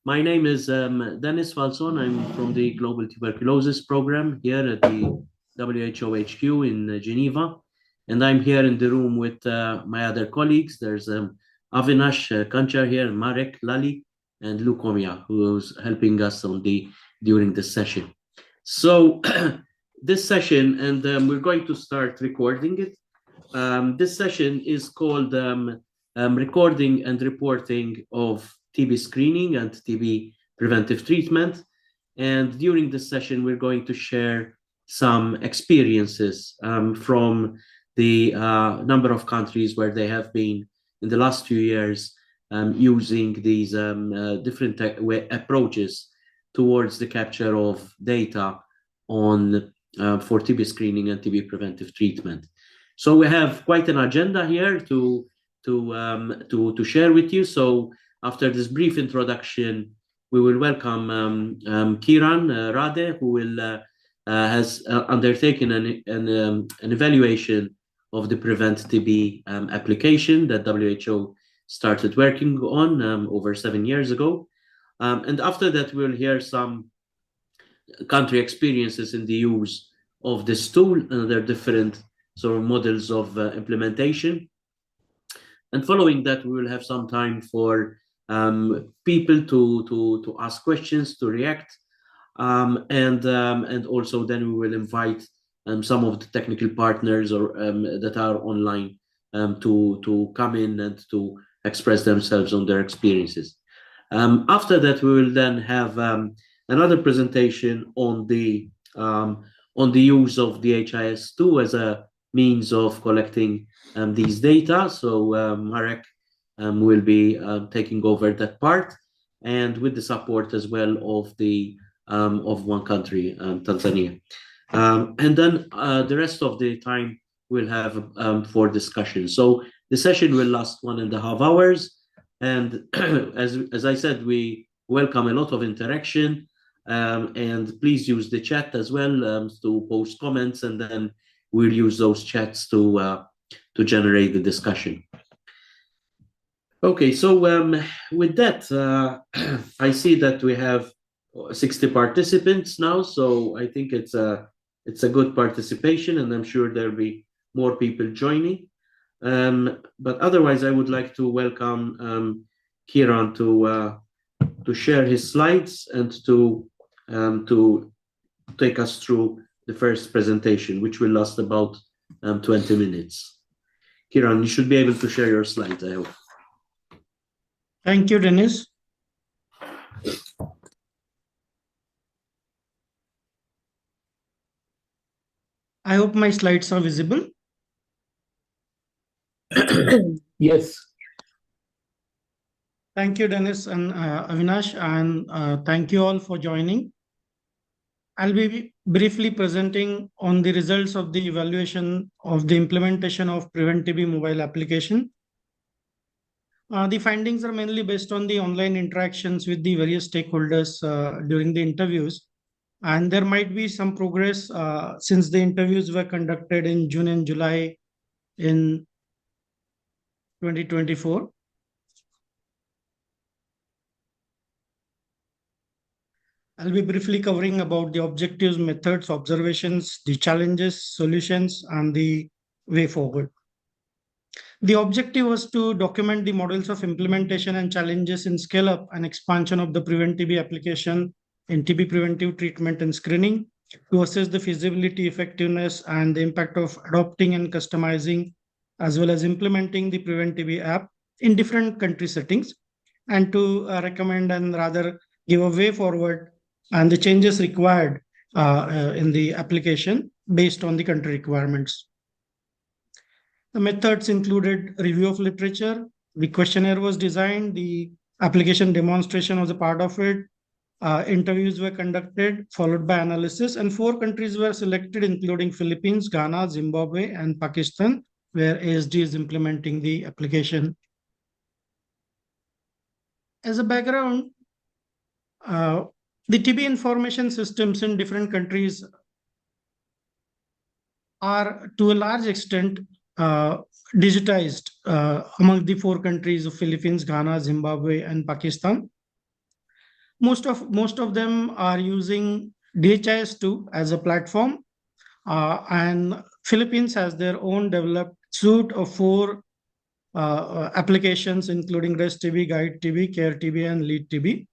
My name is Dennis Falson. I'm from the Global Tuberculosis Program here at the WHO HQ in Geneva. And I'm here in the room with my other colleagues. There's Avinash Kanchar here, Marek Lali, and Lukomia, who's helping us during this session. So this session, and we're going to start recording it. This session is called Recording and Reporting of TB Screening and TB Preventive Treatment. And during this session, we're going to share some experiences from the number of countries where they have been in the last few years using these different approaches towards the capture of data on for TB screening and TB preventive treatment. So we have quite an agenda here to share with you. So after this brief introduction, we will welcome Kiran Rade, who will has undertaken an evaluation of the PreventTB application that WHO started working on over 7 years ago. And after that, we'll hear some country experiences in the use of this tool and their different sort of models of implementation. And following that, we will have some time for people to ask questions, to react, and also then we will invite some of the technical partners or that are online to come in and to express themselves on their experiences. After that, we will then have another presentation on the use of the HIS2 as a means of collecting these data. So Marek will be taking over that part, and with the support as well of one country, Tanzania. And then the rest of the time we'll have for discussion. So the session will last 1.5 hours, and as I said, we welcome a lot of interaction, and please use the chat as well to post comments, and then we'll use those chats to generate the discussion. Okay, so with that, I see that we have 60 participants now, so I think it's a good participation, and I'm sure there'll be more people joining. But otherwise, I would like to welcome Kiran to share his slides and to take us through the first presentation, which will last about 20 minutes. Kiran, you should be able to share your slides, I hope. Thank you, Dennis. I hope my slides are visible. Yes. Thank you, Dennis and Avinash, and thank you all for joining. I'll be briefly presenting on the results of the evaluation of the implementation of PreventTB mobile application. The findings are mainly based on the online interactions with the various stakeholders during the interviews. And there might be some progress since the interviews were conducted in June and July in 2024. I'll be briefly covering about the objectives, methods, observations, the challenges, solutions, and the way forward. The objective was to document the models of implementation and challenges in scale-up and expansion of the PreventTB application in TB preventive treatment and screening, to assess the feasibility, effectiveness, and the impact of adopting and customizing, as well as implementing the PreventTB.app in different country settings, and to recommend and rather give a way forward and the changes required in the application based on the country requirements. The methods included review of literature, the questionnaire was designed, the application demonstration was a part of it, interviews were conducted, followed by analysis, and 4 countries were selected, including Philippines, Ghana, Zimbabwe, and Pakistan, where ASD is implementing the application. As a background, the TB information systems in different countries are to a large extent digitized among the 4 countries of Philippines, Ghana, Zimbabwe, and Pakistan. Most of them are using DHIS2 as a platform, and Philippines has their own developed suite of 4 applications, including REST TB, Guide TB, Care TB, and Lead TB.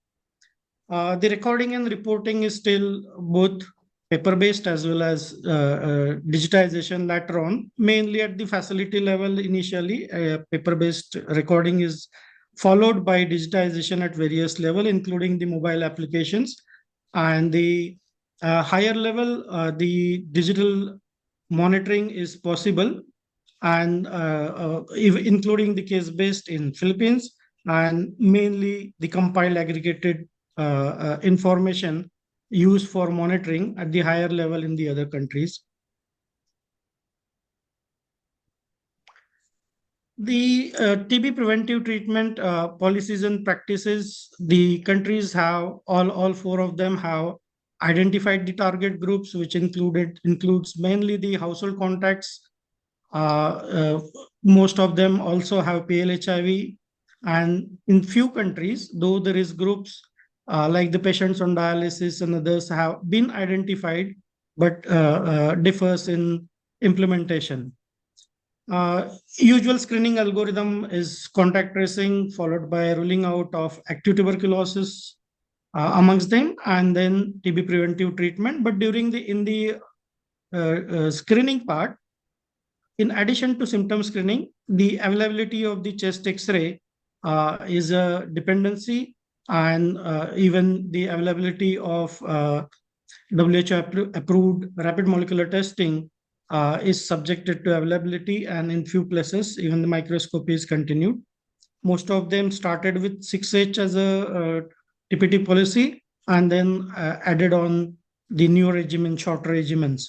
The recording and reporting is still both paper-based as well as digitization later on. Mainly at the facility level, initially, paper-based recording is followed by digitization at various level, including the mobile applications. And the higher level, the digital monitoring is possible, and including the case-based in Philippines, and mainly the compiled aggregated information used for monitoring at the higher level in the other countries. The TB preventive treatment policies and practices, the countries have, all 4 of them have identified the target groups, which includes mainly the household contacts. Most of them also have PLHIV, and in few countries, though there is groups like the patients on dialysis and others have been identified, but differs in implementation. Usual screening algorithm is contact tracing, followed by ruling out of active tuberculosis amongst them, and then TB preventive treatment. But during the screening part, in addition to symptom screening, the availability of the chest X-ray is a dependency, and even the availability of WHO approved rapid molecular testing is subjected to availability, and in few places, even the microscopy is continued. Most of them started with 6H as a TPT policy, and then added on the new regimen, shorter regimens.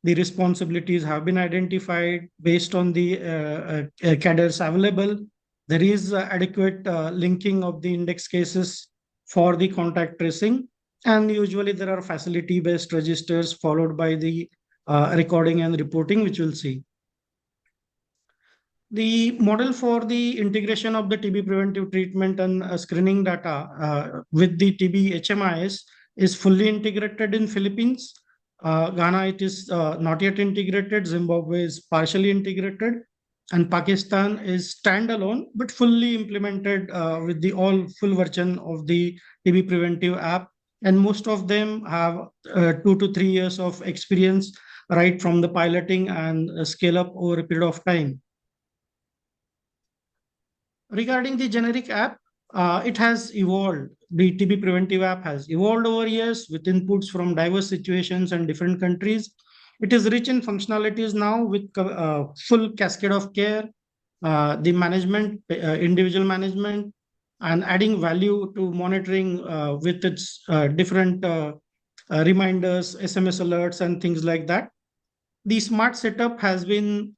The responsibilities have been identified based on the cadres available. There is adequate linking of the index cases for the contact tracing, and usually there are facility-based registers followed by the recording and reporting, which we'll see. The model for the integration of the TB preventive treatment and screening data with the TB HMIS is fully integrated in Philippines. Ghana, it is not yet integrated. Zimbabwe is partially integrated, and Pakistan is standalone but fully implemented with the full version of the TB Preventive app. And most of them have 2 to 3 years of experience, right from the piloting and scale up over a period of time. Regarding the generic app, it has evolved. The TB Preventive app has evolved over years with inputs from diverse situations and different countries. It is rich in functionalities now with full cascade of care, the management, individual management, and adding value to monitoring with its different reminders, SMS alerts, and things like that. The smart setup has been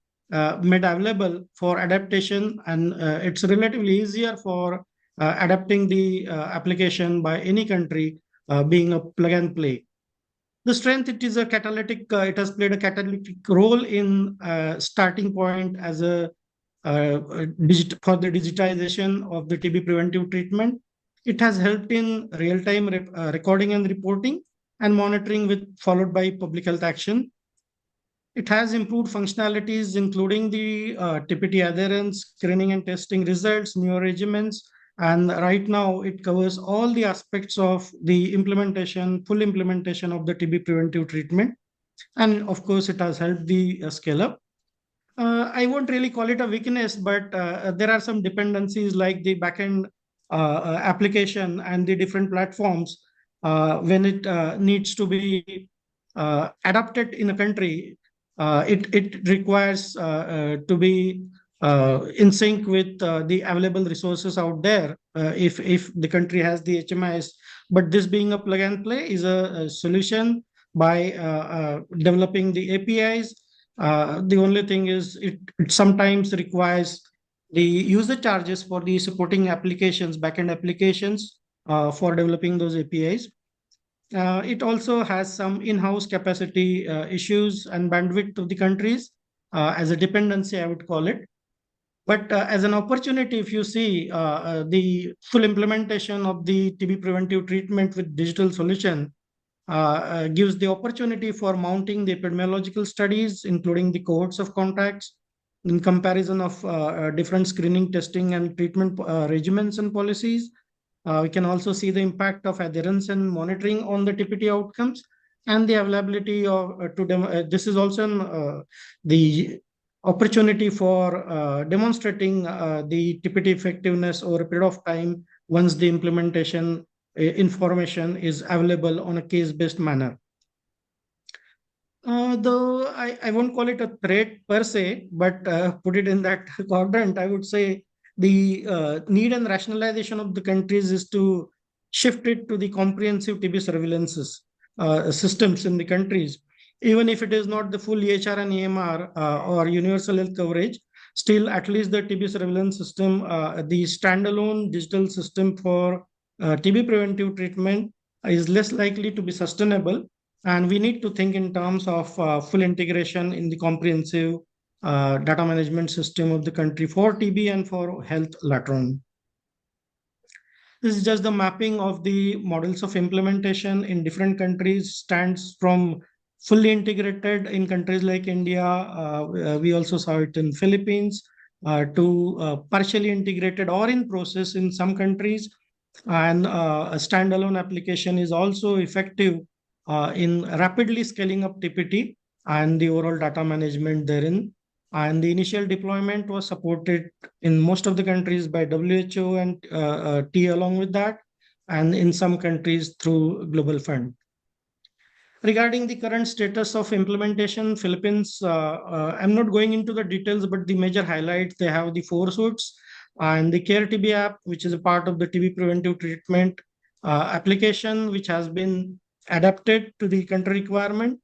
made available for adaptation, and it's relatively easier for adapting the application by any country, being a plug and play. The strength, it is a catalytic, it has played a catalytic role in starting point as a for the digitization of the TB preventive treatment. It has helped in real-time recording and reporting and monitoring followed by public health action. It has improved functionalities, including the TPT adherence, screening and testing results, newer regimens, and right now it covers all the aspects of the implementation, full implementation of the TB preventive treatment. And of course, it has helped the scale up. I won't really call it a weakness, but there are some dependencies like the backend application and the different platforms. When it needs to be adapted in a country, it requires to be in sync with the available resources out there if the country has the HMIS. But this being a plug and play is a solution by developing the APIs. The only thing is it sometimes requires the user charges for the supporting applications, backend applications for developing those APIs. It also has some in-house capacity issues and bandwidth of the countries as a dependency, I would call it. But as an opportunity, if you see the full implementation of the TB preventive treatment with digital solution gives the opportunity for mounting the epidemiological studies, including the cohorts of contacts, in comparison of different screening, testing, and treatment regimens and policies. We can also see the impact of adherence and monitoring on the TPT outcomes and the availability of this is also the opportunity for demonstrating the TPT effectiveness over a period of time once the implementation information is available on a case-based manner. Though I won't call it a threat per se, but put it in that quadrant, I would say the need and rationalization of the countries is to shift it to the comprehensive TB surveillance systems in the countries. Even if it is not the full EHR and EMR or universal health coverage, still at least the TB surveillance system, the standalone digital system for TB preventive treatment is less likely to be sustainable, and we need to think in terms of full integration in the comprehensive data management system of the country for TB and for health later on. This is just the mapping of the models of implementation in different countries, stands from fully integrated in countries like India. We also saw it in Philippines, to partially integrated or in process in some countries. And a standalone application is also effective in rapidly scaling up TPT and the overall data management therein. And the initial deployment was supported in most of the countries by WHO and T along with that, and in some countries through Global Fund. Regarding the current status of implementation, Philippines, I'm not going into the details, but the major highlights, they have the 4 suites and the Care TB app, which is a part of the TB preventive treatment application, which has been adapted to the country requirement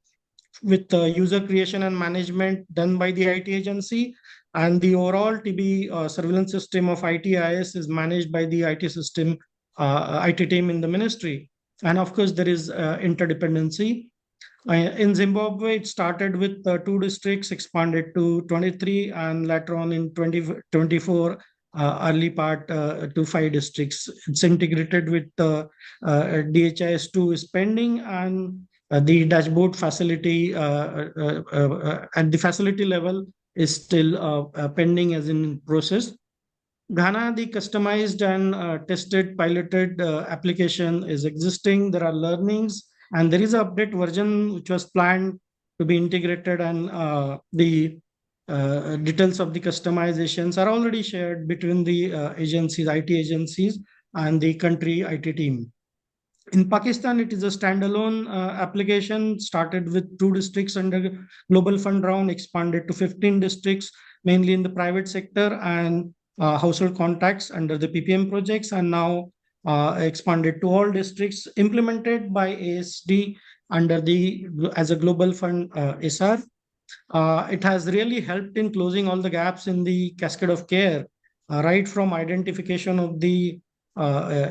with user creation and management done by the IT agency. And the overall TB surveillance system of ITIS is managed by the IT system, IT team in the ministry. And of course, there is interdependency. In Zimbabwe, it started with 2 districts, expanded to 23, and later on in 2024, early part to 5 districts. It's integrated with DHIS2 is pending, and the dashboard facility at the facility level is still pending as in process. Ghana, the customized and tested piloted application is existing. There are learnings, and there is an update version which was planned to be integrated, and the details of the customizations are already shared between the agencies, IT agencies, and the country IT team. In Pakistan, it is a standalone application, started with 2 districts under Global Fund round, expanded to 15 districts, mainly in the private sector, and household contacts under the PPM projects, and now expanded to all districts, implemented by ASD under the as a Global Fund SR. It has really helped in closing all the gaps in the cascade of care, right from identification of the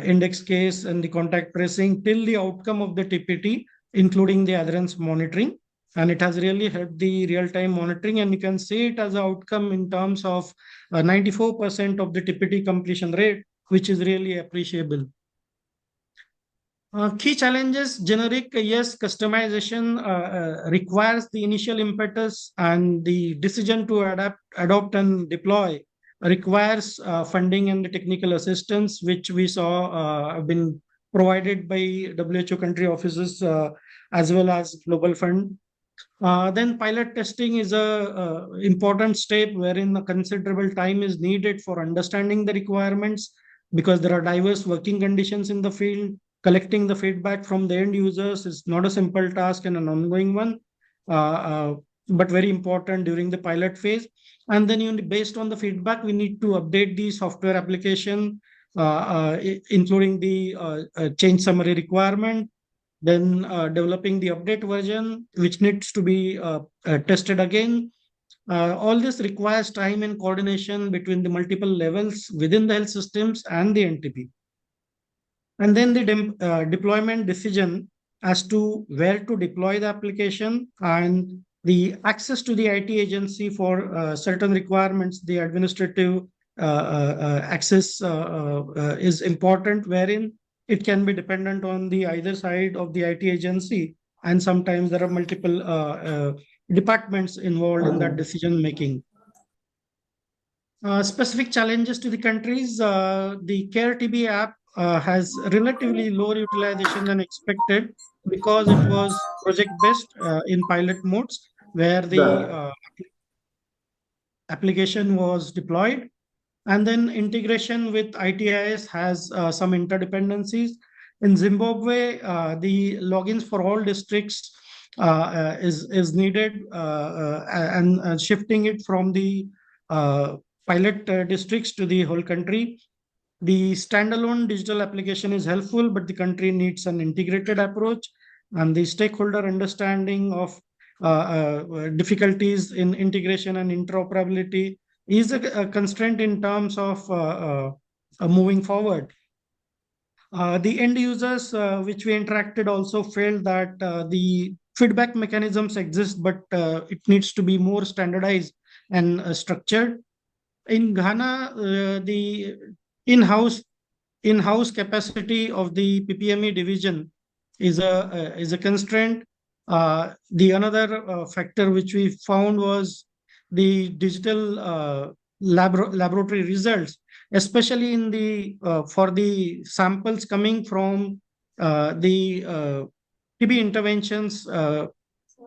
index case and the contact tracing till the outcome of the TPT, including the adherence monitoring. And it has really helped the real-time monitoring, and you can see it as an outcome in terms of 94% of the TPT completion rate, which is really appreciable. Key challenges, generic, yes, customization requires the initial impetus, and the decision to adopt and deploy requires funding and the technical assistance, which we saw have been provided by WHO country offices as well as Global Fund. Then pilot testing is a important step wherein a considerable time is needed for understanding the requirements, because there are diverse working conditions in the field. Collecting the feedback from the end users is not a simple task and an ongoing one, but very important during the pilot phase. And then based on the feedback, we need to update the software application, including the change summary requirement, then developing the update version, which needs to be tested again. All this requires time and coordination between the multiple levels within the health systems and the NTP. And then the deployment decision as to where to deploy the application and The access to the IT agency for certain requirements, the administrative access is important, wherein it can be dependent on the either side of the IT agency, and sometimes there are multiple departments involved in that decision making. Specific challenges to the countries. The CareTB app has relatively lower utilization than expected because it was project based in pilot modes where the application was deployed. And then integration with ITIS has some interdependencies. In Zimbabwe, the logins for all districts is needed, and shifting it from the pilot districts to the whole country. The standalone digital application is helpful, but the country needs an integrated approach, and the stakeholder understanding of difficulties in integration and interoperability is a constraint in terms of moving forward. The end users which we interacted also felt that the feedback mechanisms exist, but it needs to be more standardized and structured. In Ghana, the in-house in-house capacity of the PPME division is a constraint. The another factor which we found was the digital laboratory results, especially in the for the samples coming from the TB interventions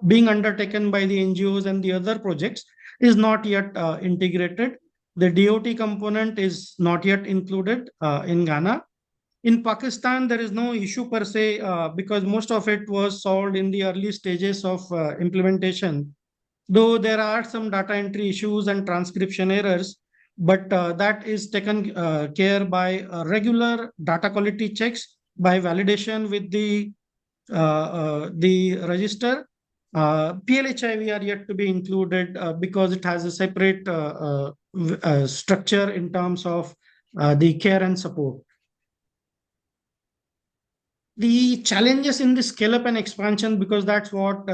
being undertaken by the NGOs and the other projects is not yet integrated. The DOT component is not yet included in Ghana. In Pakistan, there is no issue per se because most of it was solved in the early stages of implementation. Though there are some data entry issues and transcription errors, but that is taken care by regular data quality checks, by validation with the register. PLHIV are yet to be included because it has a separate structure in terms of the care and support. The challenges in the scale up and expansion, because that's what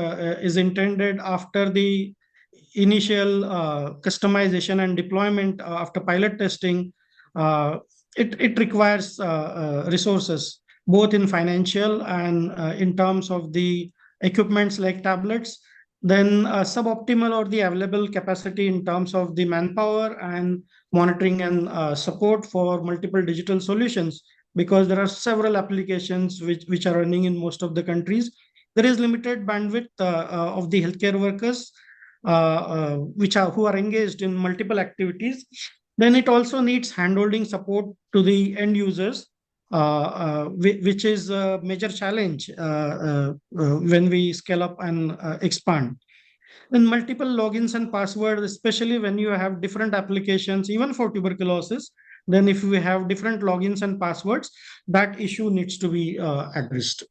is intended after the initial customization and deployment after pilot testing, it requires resources, both in financial and in terms of the equipments like tablets, then suboptimal or the available capacity in terms of the manpower and monitoring and support for multiple digital solutions, because there are several applications which are running in most of the countries. There is limited bandwidth of the healthcare workers who are engaged in multiple activities. Then it also needs handholding support to the end users, which is a major challenge when we scale up and expand. Then multiple logins and passwords, especially when you have different applications, even for tuberculosis, then if we have different logins and passwords, that issue needs to be addressed.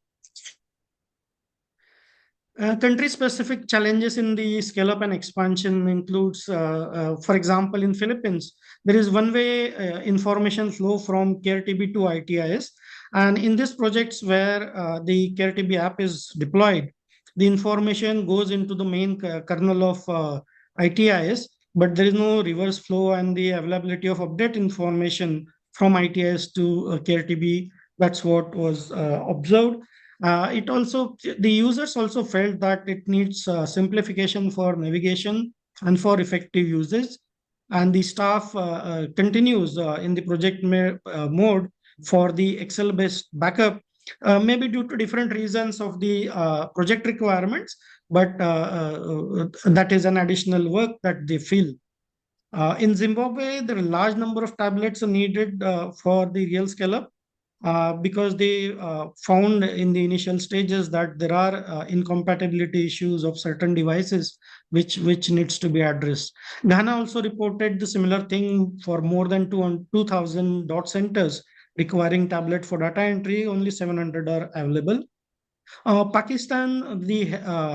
Country-specific challenges in the scale-up and expansion includes, for example, in Philippines, there is one-way information flow from CareTB to ITIS. And in these projects where the CareTB app is deployed, the information goes into the main kernel of ITIS, but there is no reverse flow and the availability of update information from ITIS to CareTB. That's what was observed. The users also felt that it needs simplification for navigation and for effective usage. And the staff continues in the project mode for the Excel-based backup, maybe due to different reasons of the project requirements, but that is an additional work that they feel. In Zimbabwe, there are a large number of tablets are needed for the real scale-up. Because they found in the initial stages that there are incompatibility issues of certain devices which needs to be addressed. Ghana also reported the similar thing for more than 2,000 dot centers requiring tablet for data entry. Only 700 are available. Pakistan, the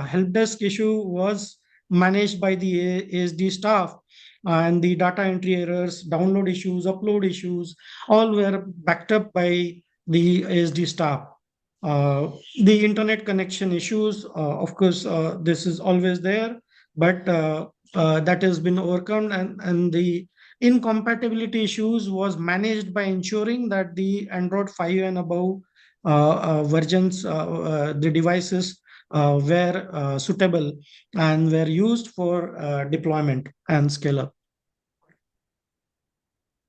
help desk issue was managed by the ASD staff, and the data entry errors, download issues, upload issues, all were backed up by the ASD staff. The internet connection issues, of course, this is always there. but that has been overcome, and the incompatibility issues was managed by ensuring that the Android 5 and above versions, the devices were suitable and were used for deployment and scale up.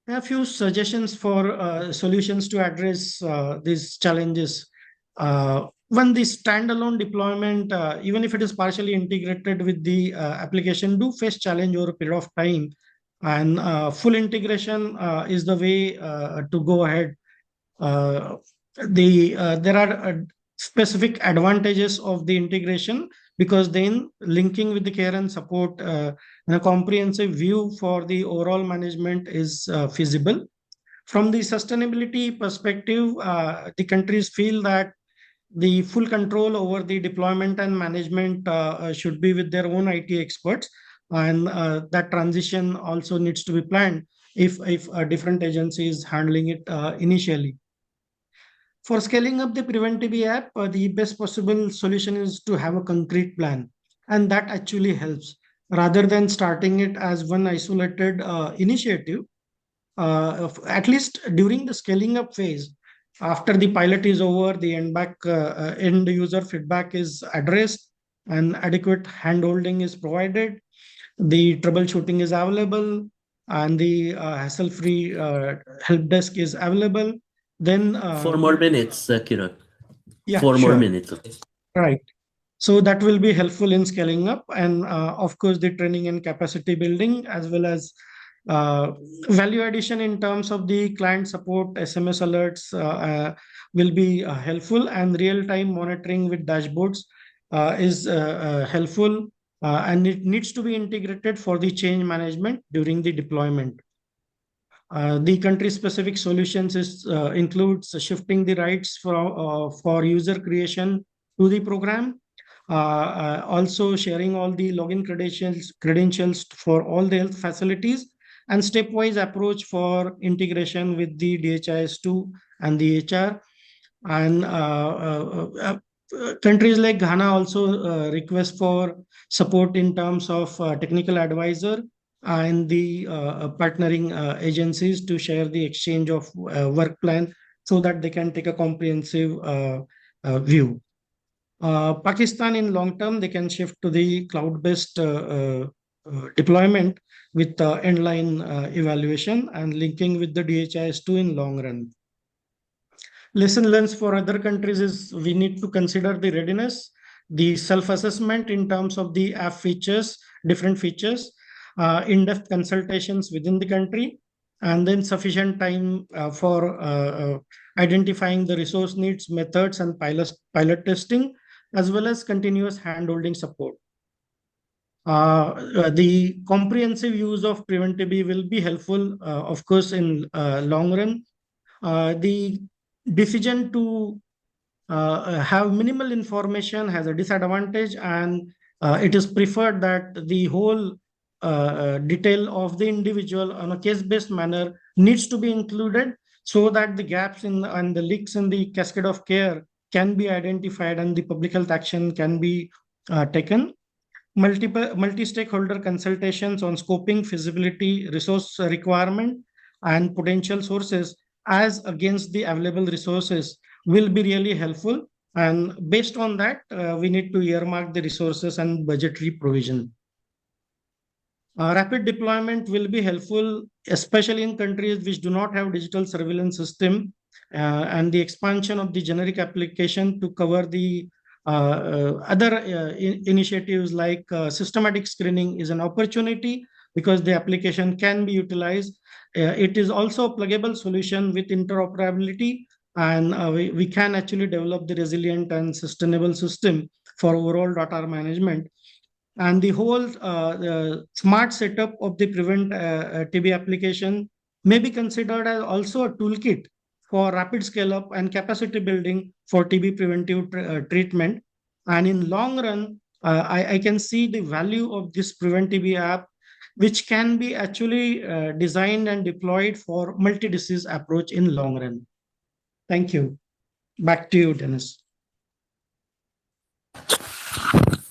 A few suggestions for solutions to address these challenges. When the standalone deployment, even if it is partially integrated with the application, do face challenge over a period of time. And full integration is the way to go ahead. There are specific advantages of the integration, because then linking with the care and support and a comprehensive view for the overall management is feasible. From the sustainability perspective, the countries feel that the full control over the deployment and management should be with their own IT experts, and that transition also needs to be planned if a different agency is handling it initially. For scaling up the PreventTB app, the best possible solution is to have a concrete plan, and that actually helps rather than starting it as one isolated initiative. At least during the scaling up phase, after the pilot is over, the end user feedback is addressed, and adequate handholding is provided, the troubleshooting is available, and the hassle-free help desk is available. Then 4 more minutes, Kiran. yeah, 4 more sure. minutes. Right. So that will be helpful in scaling up, and of course the training and capacity building, as well as value addition in terms of the client support, SMS alerts will be helpful, and real-time monitoring with dashboards is helpful, and it needs to be integrated for the change management during the deployment. The country-specific solutions includes shifting the rights for user creation to the program, also sharing all the login credentials for all the health facilities, and stepwise approach for integration with the DHIS2 and the HR. And countries like Ghana also request for support in terms of technical advisor and the partnering agencies to share the exchange of work plan, so that they can take a comprehensive view. Pakistan, in long term, they can shift to the cloud-based deployment with inline evaluation and linking with the DHIS2 in long run. Lesson learned for other countries is we need to consider the readiness, the self-assessment in terms of the app features, different features, in-depth consultations within the country, and then sufficient time for identifying the resource needs, methods, and pilot testing, as well as continuous hand-holding support. The comprehensive use of PreventTB will be helpful, of course, in long run. The decision to have minimal information has a disadvantage, and it is preferred that the whole detail of the individual on a case-based manner needs to be included, so that the gaps and the leaks in the cascade of care can be identified and the public health action can be taken. Multi-stakeholder consultations on scoping, feasibility, resource requirement, and potential sources as against the available resources will be really helpful. And based on that, we need to earmark the resources and budgetary provision. Rapid deployment will be helpful, especially in countries which do not have digital surveillance system, and the expansion of the generic application to cover the other initiatives like systematic screening is an opportunity, because the application can be utilized. It is also a pluggable solution with interoperability, and we can actually develop the resilient and sustainable system for overall data management. And the whole smart setup of the PreventTB application may be considered as also a toolkit for rapid scale up and capacity building for TB preventive treatment. And in long run, I can see the value of this PreventTB app, which can be actually designed and deployed for multi-disease approach in long run. Thank you. Back to you, Dennis.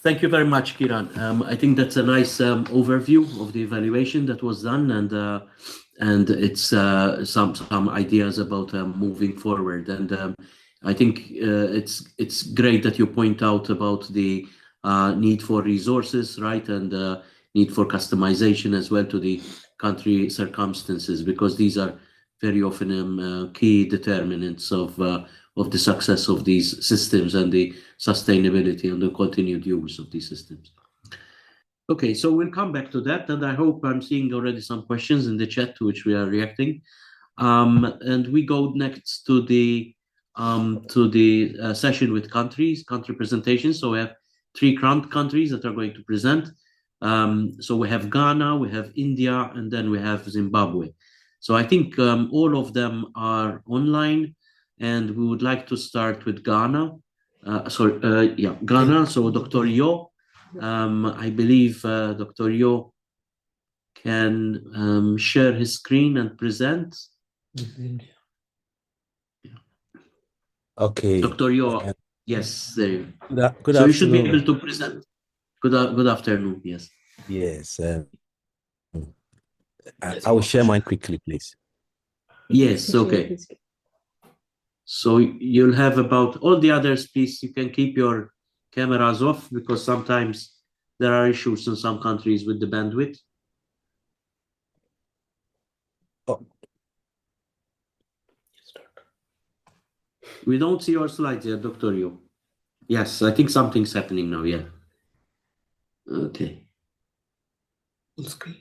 Thank you very much, Kiran. I think that's a nice overview of the evaluation that was done, and it's some ideas about moving forward. And I think it's great that you point out about the need for resources, right, and need for customization as well to the country circumstances, because these are very often key determinants of the success of these systems and the sustainability and the continued use of these systems. Okay, so we'll come back to that, and I hope I'm seeing already some questions in the chat to which we are reacting. And we go next to the session with country presentations. So we have 3 countries that are going to present. So we have Ghana, we have India, and then we have Zimbabwe. So I think all of them are online, and we would like to start with Ghana. Ghana. So Dr. Yo, I believe Dr. Yo can share his screen and present. Okay. Dr. Yo, yes, there. Good so afternoon. You should be able to present. Good afternoon. Yes. Yes. I will share mine quickly, please. Yes. Okay. So you'll have about all the others. Please, you can keep your cameras off, because sometimes there are issues in some countries with the bandwidth. Oh. We don't see your slides yet, Dr. Yo. Yes, I think something's happening now. Yeah. Okay. Full screen.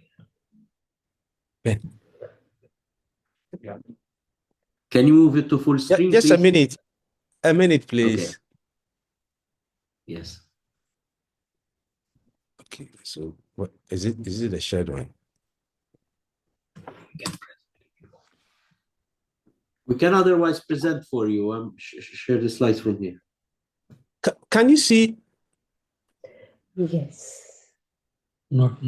Ben. Can you move it to full screen? Just please? a minute. A minute, please. Okay. Yes. Okay. So what is it? Is it a shared one? We can otherwise present for you. Share the slides from here. Can you see? Yes. Not.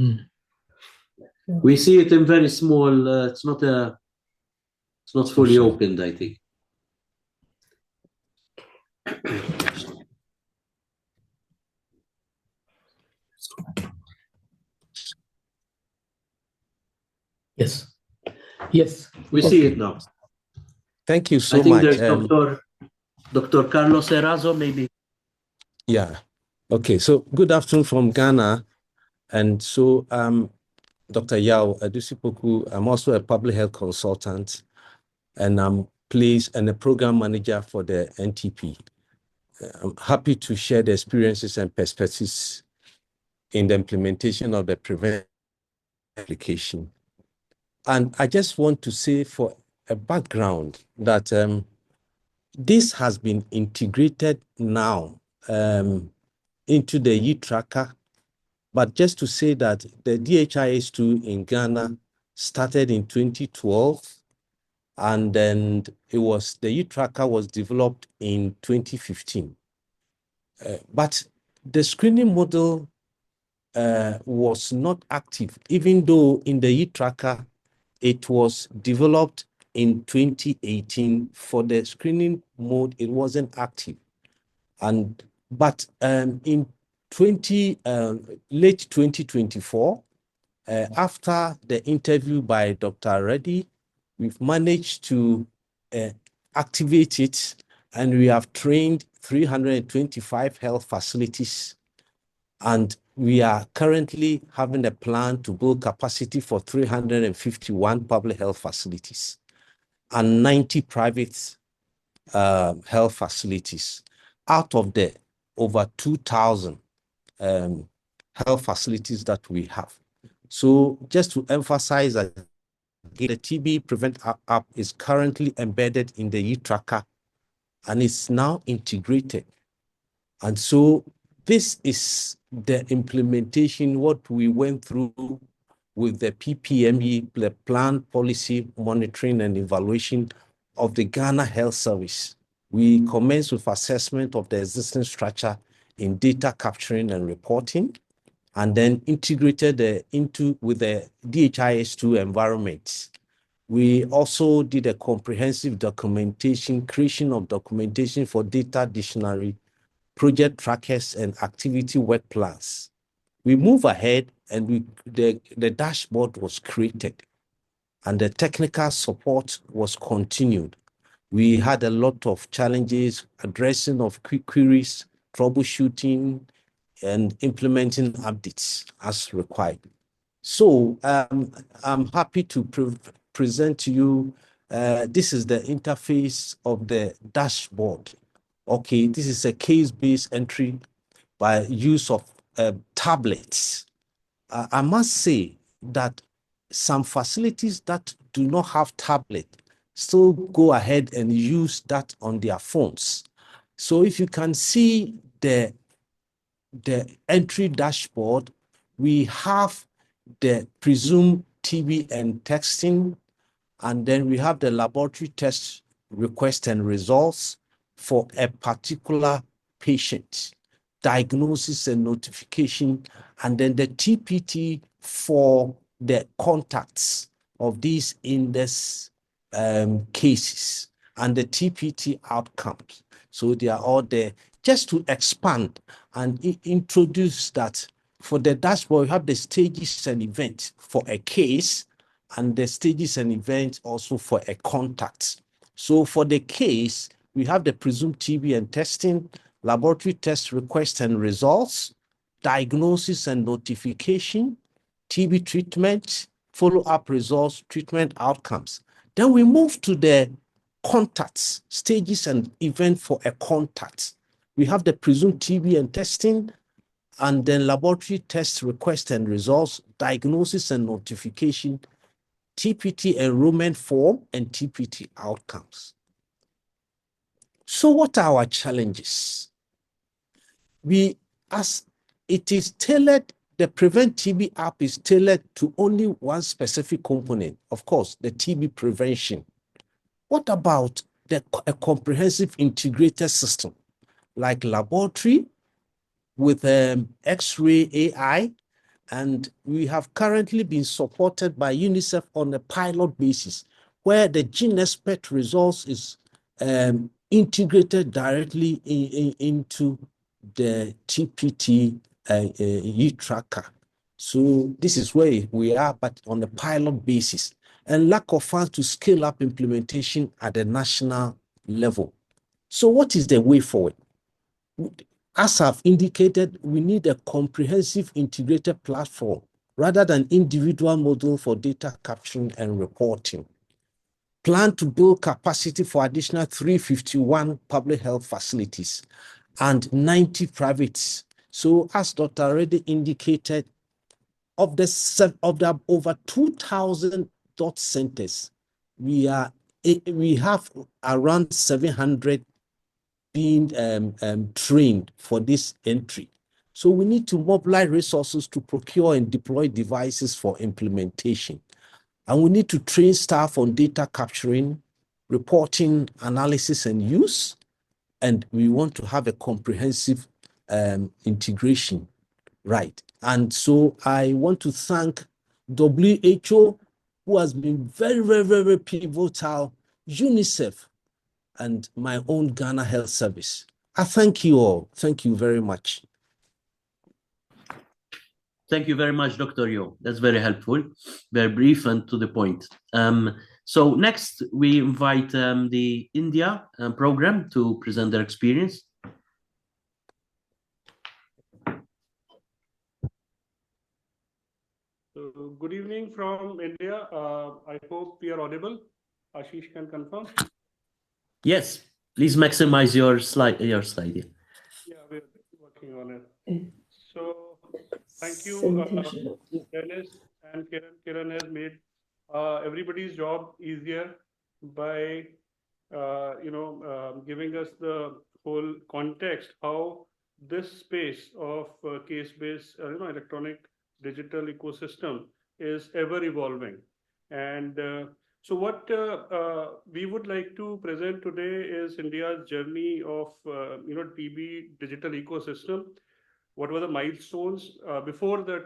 We see it in very small. It's not fully opened, I think. Yes. Yes. We see it now. Thank you so I think much. There's Dr. Carlos Erazo, maybe. Yeah. Okay. So good afternoon from Ghana. And so Dr. Yao Adusipoku, I'm also a public health consultant, and I'm pleased and a program manager for the NTP. I'm happy to share the experiences and perspectives in the implementation of the Preventive application. And I just want to say for a background that this has been integrated now into the e-tracker. But just to say that the DHIS2 in Ghana started in 2012, and then the e-tracker was developed in 2015. But the screening model was not active, even though in the e-tracker, it was developed in 2018. For the screening mode, it wasn't active. But in late 2024, after the interview by Dr. Reddy, we've managed to activate it, and we have trained 325 health facilities, and we are currently having a plan to build capacity for 351 public health facilities and 90 private health facilities out of the over 2,000 health facilities that we have. So just to emphasize that the TB Prevent app is currently embedded in the e-tracker and is now integrated. And so this is the implementation, what we went through with the PPME, the Plan Policy Monitoring and Evaluation of the Ghana Health Service. We commenced with assessment of the existing structure in data capturing and reporting, and then integrated with the DHIS2 environment. We also did a comprehensive documentation, creation of documentation for data dictionary, project trackers and activity work plans. We move ahead and the dashboard was created and the technical support was continued. We had a lot of challenges, addressing of quick queries, troubleshooting, and implementing updates as required. So I'm happy to present to you, this is the interface of the dashboard. Okay, this is a case-based entry by use of tablets. I must say that some facilities that do not have tablet still go ahead and use that on their phones. So if you can see the entry dashboard, we have the presumed TB and testing, and then we have the laboratory test request and results for a particular patient, diagnosis and notification, and then the TPT for the contacts of these index cases and the TPT outcomes. So they are all there. Just to expand and introduce that for the dashboard, you have the stages and events for a case and the stages and events also for a contact. So for the case, we have the presumed TB and testing, laboratory test request and results, diagnosis and notification, TB treatment, follow-up results, treatment outcomes. Then we move to the contacts, stages and event for a contact. We have the presumed TB and testing, and then laboratory test request and results, diagnosis and notification, TPT enrollment form, and TPT outcomes. So what are our challenges? As it is tailored, the PreventTB app is tailored to only one specific component, of course, the TB prevention. What about a comprehensive integrated system like laboratory with X-ray AI? And we have currently been supported by UNICEF on a pilot basis where the GeneXpert results is integrated directly into the TPT tracker. So this is where we are, but on a pilot basis, and lack of funds to scale up implementation at the national level. So what is the way forward? As I've indicated, we need a comprehensive integrated platform rather than individual model for data capturing and reporting. Plan to build capacity for additional 351 public health facilities and 90 privates. So as Dr. already indicated, of the over 2,000 dot centers, we have around 700 being trained for this entry. So we need to mobilize resources to procure and deploy devices for implementation. And we need to train staff on data capturing, reporting, analysis, and use. And we want to have a comprehensive integration, right? And so I want to thank WHO, who has been very, very, very pivotal, UNICEF, and my own Ghana Health Service. I thank you all. Thank you very much. Thank you very much, Dr. Yo. That's very helpful, very brief and to the point. So next, we invite the India program to present their experience. So good evening from India. I hope we are audible. Ashish can confirm. Yes, please maximize your slide. Yeah, we're working on it. So thank you, Dennis and Kiran. Kiran has made everybody's job easier by giving us the whole context how this space of case-based electronic digital ecosystem is ever evolving. And so what we would like to present today is India's journey of TB digital ecosystem. What were the milestones before the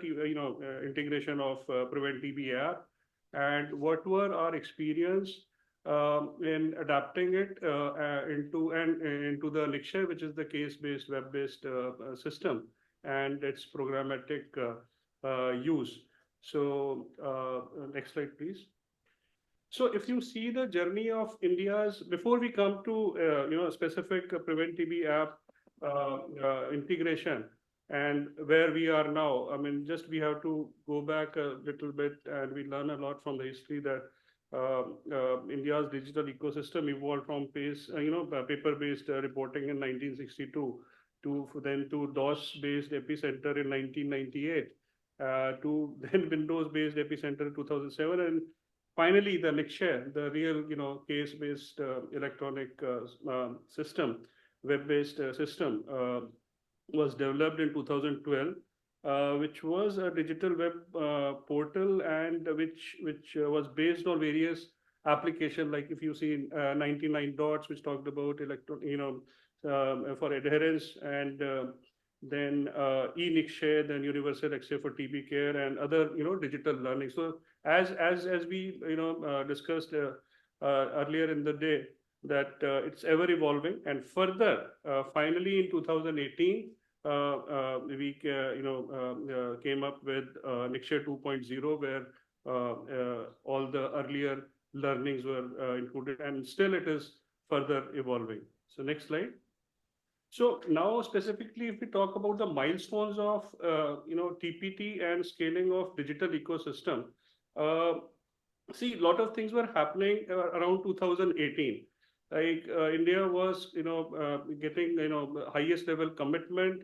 integration of PreventTB app, and what were our experience in adapting it into the Nikshay, which is the case-based, web-based system, and its programmatic use. So next slide, please. So if you see the journey of India's, before we come to specific PreventTB app integration and where we are now, I mean, just we have to go back a little bit and we learn a lot from the history that India's digital ecosystem evolved from paper-based reporting in 1962 to DOS-based epicenter in 1998 to then Windows-based epicenter in 2007 and finally the Nikshay, the real case-based electronic system, web-based system was developed in 2012. Which was a digital web portal and which was based on various applications, like if you see 99 dots, which talked about for adherence, and then e-Nikshay, then universal Nikshay for TB care and other digital learning. So as we discussed earlier in the day, that it's ever evolving, and further finally in 2018. We came up with Nikshay 2.0, where all the earlier learnings were included, and still it is further evolving. So next slide. So now specifically, if we talk about the milestones of TPT and scaling of digital ecosystem, see, a lot of things were happening around 2018. Like India was getting highest level commitment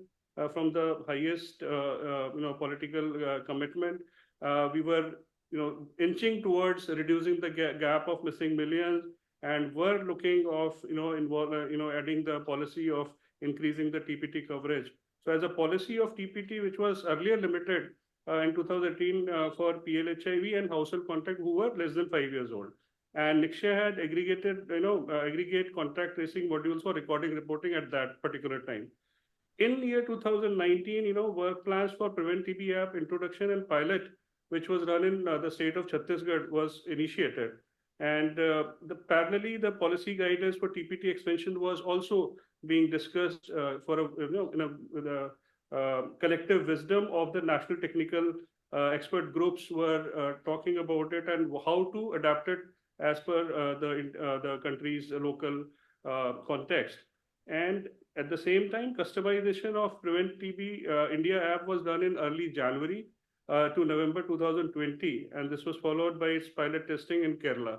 from the highest political commitment. We were inching towards reducing the gap of missing millions, and were looking of adding the policy of increasing the TPT coverage. So as a policy of TPT, which was earlier limited in 2018 for PLHIV and household contact who were less than 5 years old. And Nikshay had aggregated, aggregate contact tracing modules for recording, reporting at that particular time. In year 2019, work plans for PreventTB.app introduction and pilot, which was run in the state of Chhattisgarh, was initiated. And parallelly, the policy guidance for TPT extension was also being discussed with a collective wisdom of the national technical expert groups were talking about it and how to adapt it as per the country's local context. And at the same time, customization of PreventTB India app was done in early January to November 2020, and this was followed by its pilot testing in Kerala.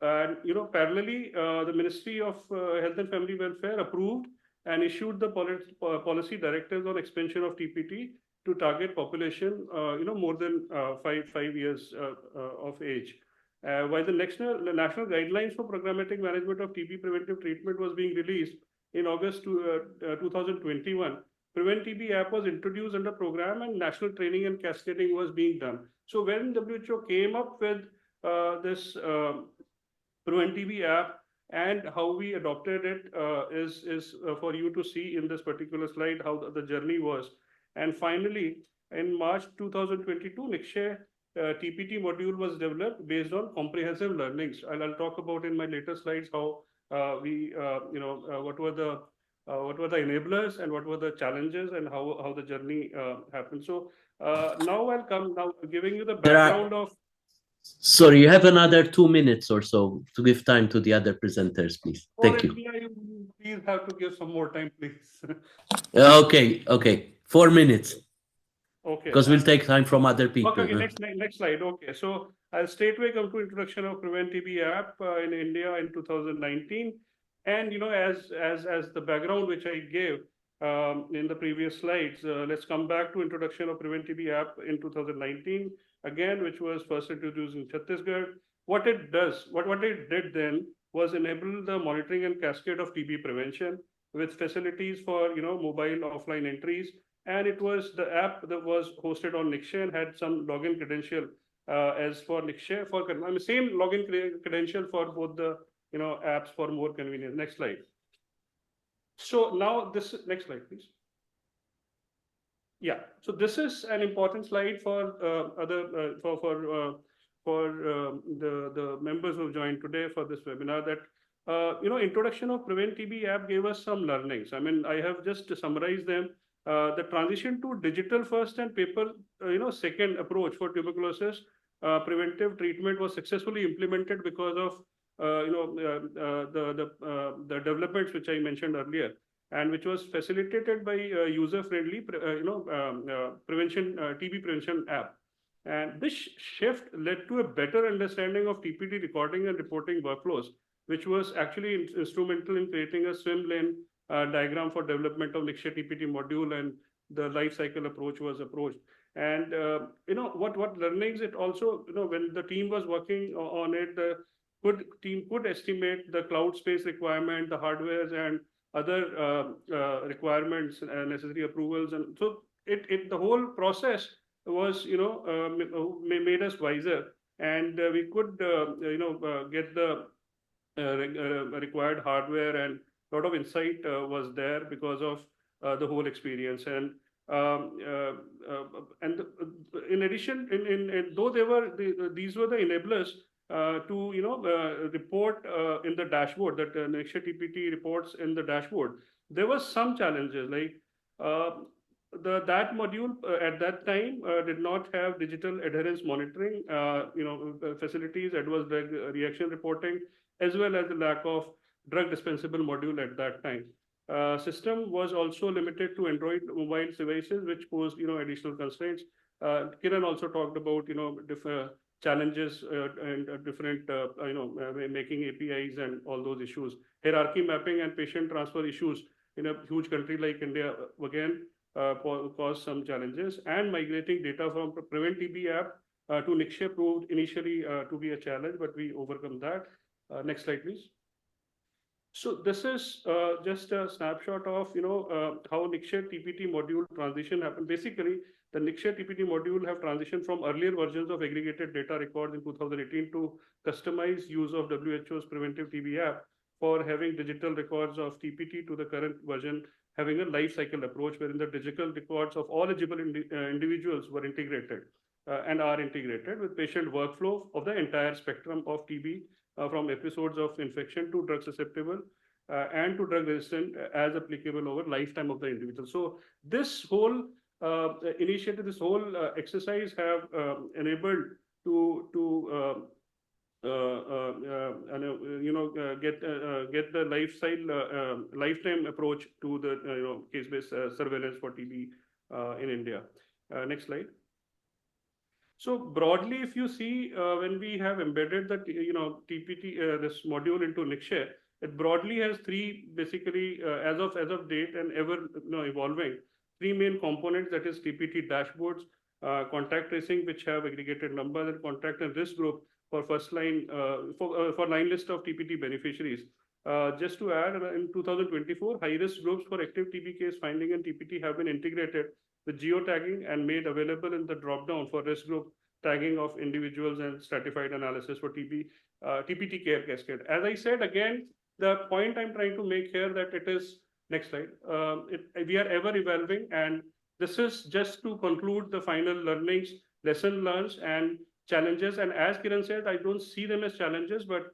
And parallelly, the Ministry of Health and Family Welfare approved and issued the policy directives on expansion of TPT to target population more than 5 years of age. While the national guidelines for programmatic management of TB preventive treatment was being released in August 2021, PreventTB app was introduced under program and national training and cascading was being done. So when WHO came up with this PreventTB app and how we adopted it is for you to see in this particular slide how the journey was. And finally, in March 2022, Nikshay TPT module was developed based on comprehensive learnings. I'll talk about in my later slides how what were the enablers and what were the challenges and how the journey happened. So now I'll come now giving you the background of. Sorry, you have another 2 minutes or so to give time to the other presenters, please. Thank you. Please have to give some more time, please. Okay. 4 minutes. Okay. Because we'll take time from other people. Okay, next slide. Okay, so I'll straightway come to introduction of PreventTB app in India in 2019. And as the background which I gave in the previous slides, let's come back to introduction of PreventTB app in 2019 again, which was first introduced in Chhattisgarh. What it did then was enable the monitoring and cascade of TB prevention with facilities for mobile offline entries. And it was the app that was hosted on Nikshay and had some login credential as for Nikshay same login credential for both the apps for more convenience. Next slide. So now this next slide, please. Yeah. So this is an important slide for for the members who joined today for this webinar that introduction of PreventTB app gave us some learnings. I mean, I have just summarized them. The transition to digital first and paper second approach for tuberculosis preventive treatment was successfully implemented because of the developments which I mentioned earlier, and which was facilitated by user-friendly prevention TB prevention app. And this shift led to a better understanding of TPT recording and reporting workflows, which was actually instrumental in creating a swim lane diagram for development of Nikshay TPT module, and the life cycle approach was approached. And what learnings it also, when the team was working on it, the team could estimate the cloud space requirement, the hardwares, and other requirements, necessary approvals, and so the whole process was made us wiser, and we could get the required hardware, and a lot of insight was there because of the whole experience. And in addition, though these were the enablers to report in the dashboard, that Nikshay TPT reports in the dashboard, there was some challenges, like that module at that time did not have digital adherence monitoring facilities, adverse drug reaction reporting, as well as the lack of drug dispensable module at that time. System was also limited to Android mobile devices, which posed additional constraints. Kiran also talked about different challenges and different making APIs and all those issues. Hierarchy mapping and patient transfer issues in a huge country like India again caused some challenges. And migrating data from PreventTB app to Nikshay proved initially to be a challenge, but we overcome that. Next slide, please. So this is just a snapshot of how Nikshay TPT module transition happened. Basically, the Nikshay TPT module have transitioned from earlier versions of aggregated data records in 2018 to customized use of WHO's Preventive TB app for having digital records of TPT, to the current version having a life cycle approach, wherein the digital records of all eligible individuals were integrated and are integrated with patient workflow of the entire spectrum of TB, from episodes of infection to drug susceptible and to drug resistant, as applicable over lifetime of the individual. So this whole initiative, this whole exercise have enabled to get the lifetime approach to the case-based surveillance for TB in India. Next slide. So broadly, if you see, when we have embedded the TPT this module into Nikshay, it broadly has three, basically as of date and ever evolving, three main components. That is TPT dashboards, contact tracing, which have aggregated numbers, and contact and risk group for first line for line list of TPT beneficiaries. Just to add, in 2024, high risk groups for active TB case finding and TPT have been integrated with geotagging and made available in the drop-down for risk group tagging of individuals and stratified analysis for TPT care cascade. As I said, again, the point I'm trying to make here that it is, next slide, we are ever evolving, and this is just to conclude the final learnings, lesson learned, and challenges. And as Kiran said, I don't see them as challenges, but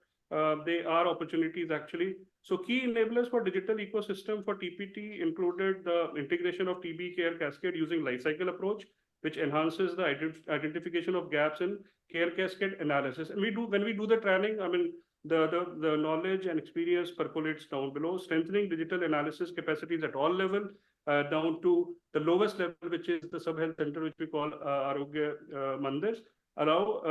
they are opportunities actually. So key enablers for digital ecosystem for TPT included the integration of TB care cascade using lifecycle approach, which enhances the identification of gaps in care cascade analysis. And when we do the training, I mean, the knowledge and experience percolates down below, strengthening digital analysis capacities at all level, down to the lowest level, which is the sub-health center, which we call Arogya Mandirs, allow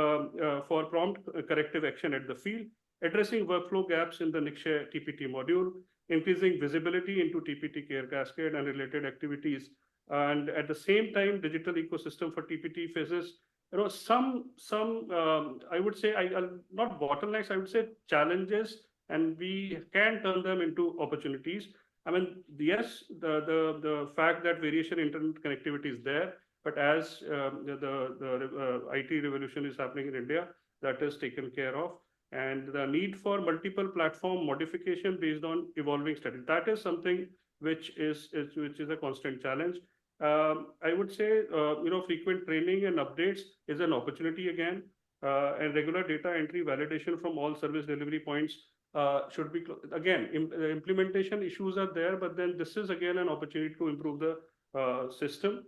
for prompt corrective action at the field, addressing workflow gaps in the Nikshay TPT module, increasing visibility into TPT care cascade and related activities. And at the same time, digital ecosystem for TPT faces some I would say, not bottlenecks, I would say challenges, and we can turn them into opportunities. I mean, yes, the fact that variation internet connectivity is there, but as the IT revolution is happening in India, that is taken care of. And the need for multiple platform modification based on evolving strategy, that is something which is a constant challenge. I would say frequent training and updates is an opportunity again. and regular data entry validation from all service delivery points should be, again, implementation issues are there, but then this is again an opportunity to improve the system.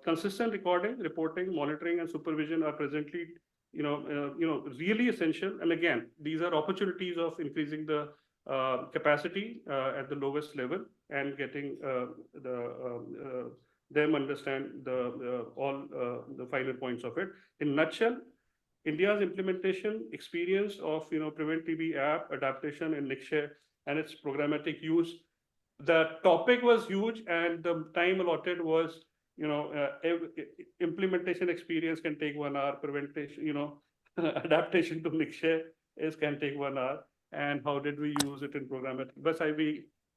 Consistent recording, reporting, monitoring, and supervision are presently, really essential. And again, these are opportunities of increasing the capacity at the lowest level and getting them understand all the finer points of it. In nutshell, India's implementation experience of PreventTB app adaptation in Nikshay and its programmatic use. The topic was huge, and the time allotted was, implementation experience can take 1 hour. Preventation, adaptation to Nikshay can take 1 hour. And how did we use it in programmatic? But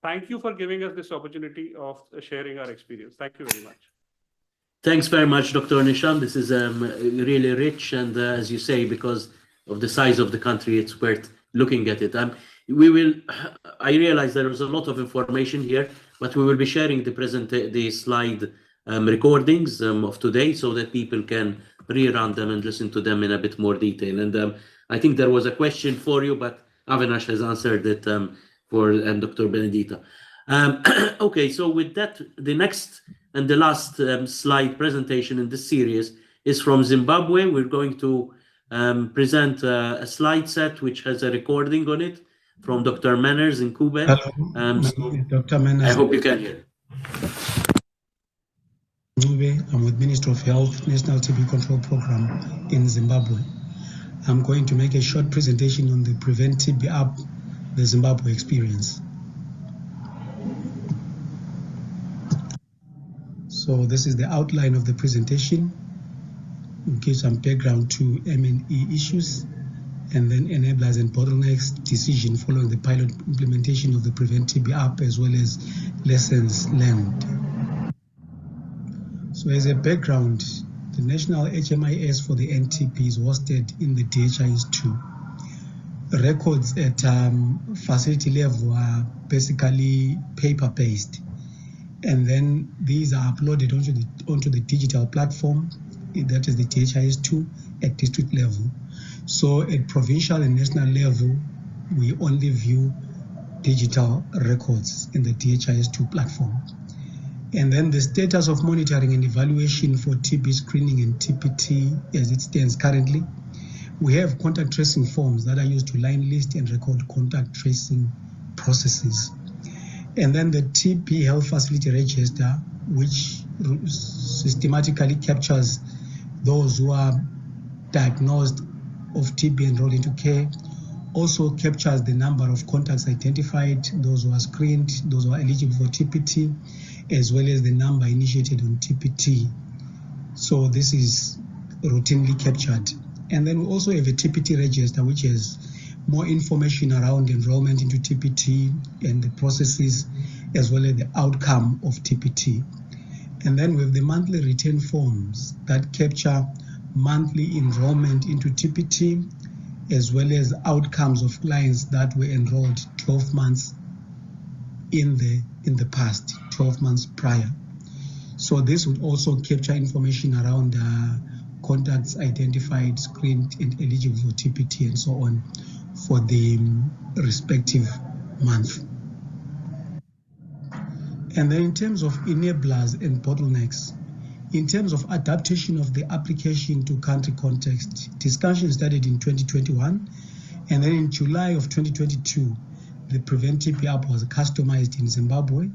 thank you for giving us this opportunity of sharing our experience. Thank you very much. Thanks very much, Dr. Nisham. This is really rich, and as you say, because of the size of the country, it's worth looking at it. I realize there is a lot of information here, but we will be sharing the slide recordings of today so that people can rerun them and listen to them in a bit more detail. And I think there was a question for you, but Avinash has answered it for Dr. Benedita. Okay, so with that, the next and the last slide presentation in this series is from Zimbabwe. We're going to present a slide set which has a recording on it from Dr. Manners in Cuba. Hello, Dr. Manners. I hope you can hear. I'm with Ministry of Health, National TB Control Program in Zimbabwe. I'm going to make a short presentation on the PreventTB app, the Zimbabwe experience. So this is the outline of the presentation. We'll give some background to M&E issues, and then enablers and bottlenecks, decision following the pilot implementation of the PreventTB app, as well as lessons learned. So as a background, the national HMIS for the NTP is hosted in the DHIS2. Records at facility level are basically paper-based, and then these are uploaded onto the digital platform, that is the DHIS2 at district level. So at provincial and national level, we only view digital records in the DHIS2 platform. And then the status of monitoring and evaluation for TB screening and TPT as it stands currently. We have contact tracing forms that are used to line list and record contact tracing processes. And then the TB Health Facility Register, which systematically captures those who are diagnosed of TB enrolled into care, also captures the number of contacts identified, those who are screened, those who are eligible for TPT, as well as the number initiated on TPT. So this is routinely captured. And then we also have a TPT register, which has more information around enrollment into TPT and the processes, as well as the outcome of TPT. And then we have the monthly return forms that capture monthly enrollment into TPT, as well as outcomes of clients that were enrolled 12 months in the past, 12 months prior. So this would also capture information around contacts identified, screened, and eligible for TPT, and so on, for the respective month. And then in terms of enablers and bottlenecks, in terms of adaptation of the application to country context, discussion started in 2021, and then in July of 2022, the PreventTB app was customized in Zimbabwe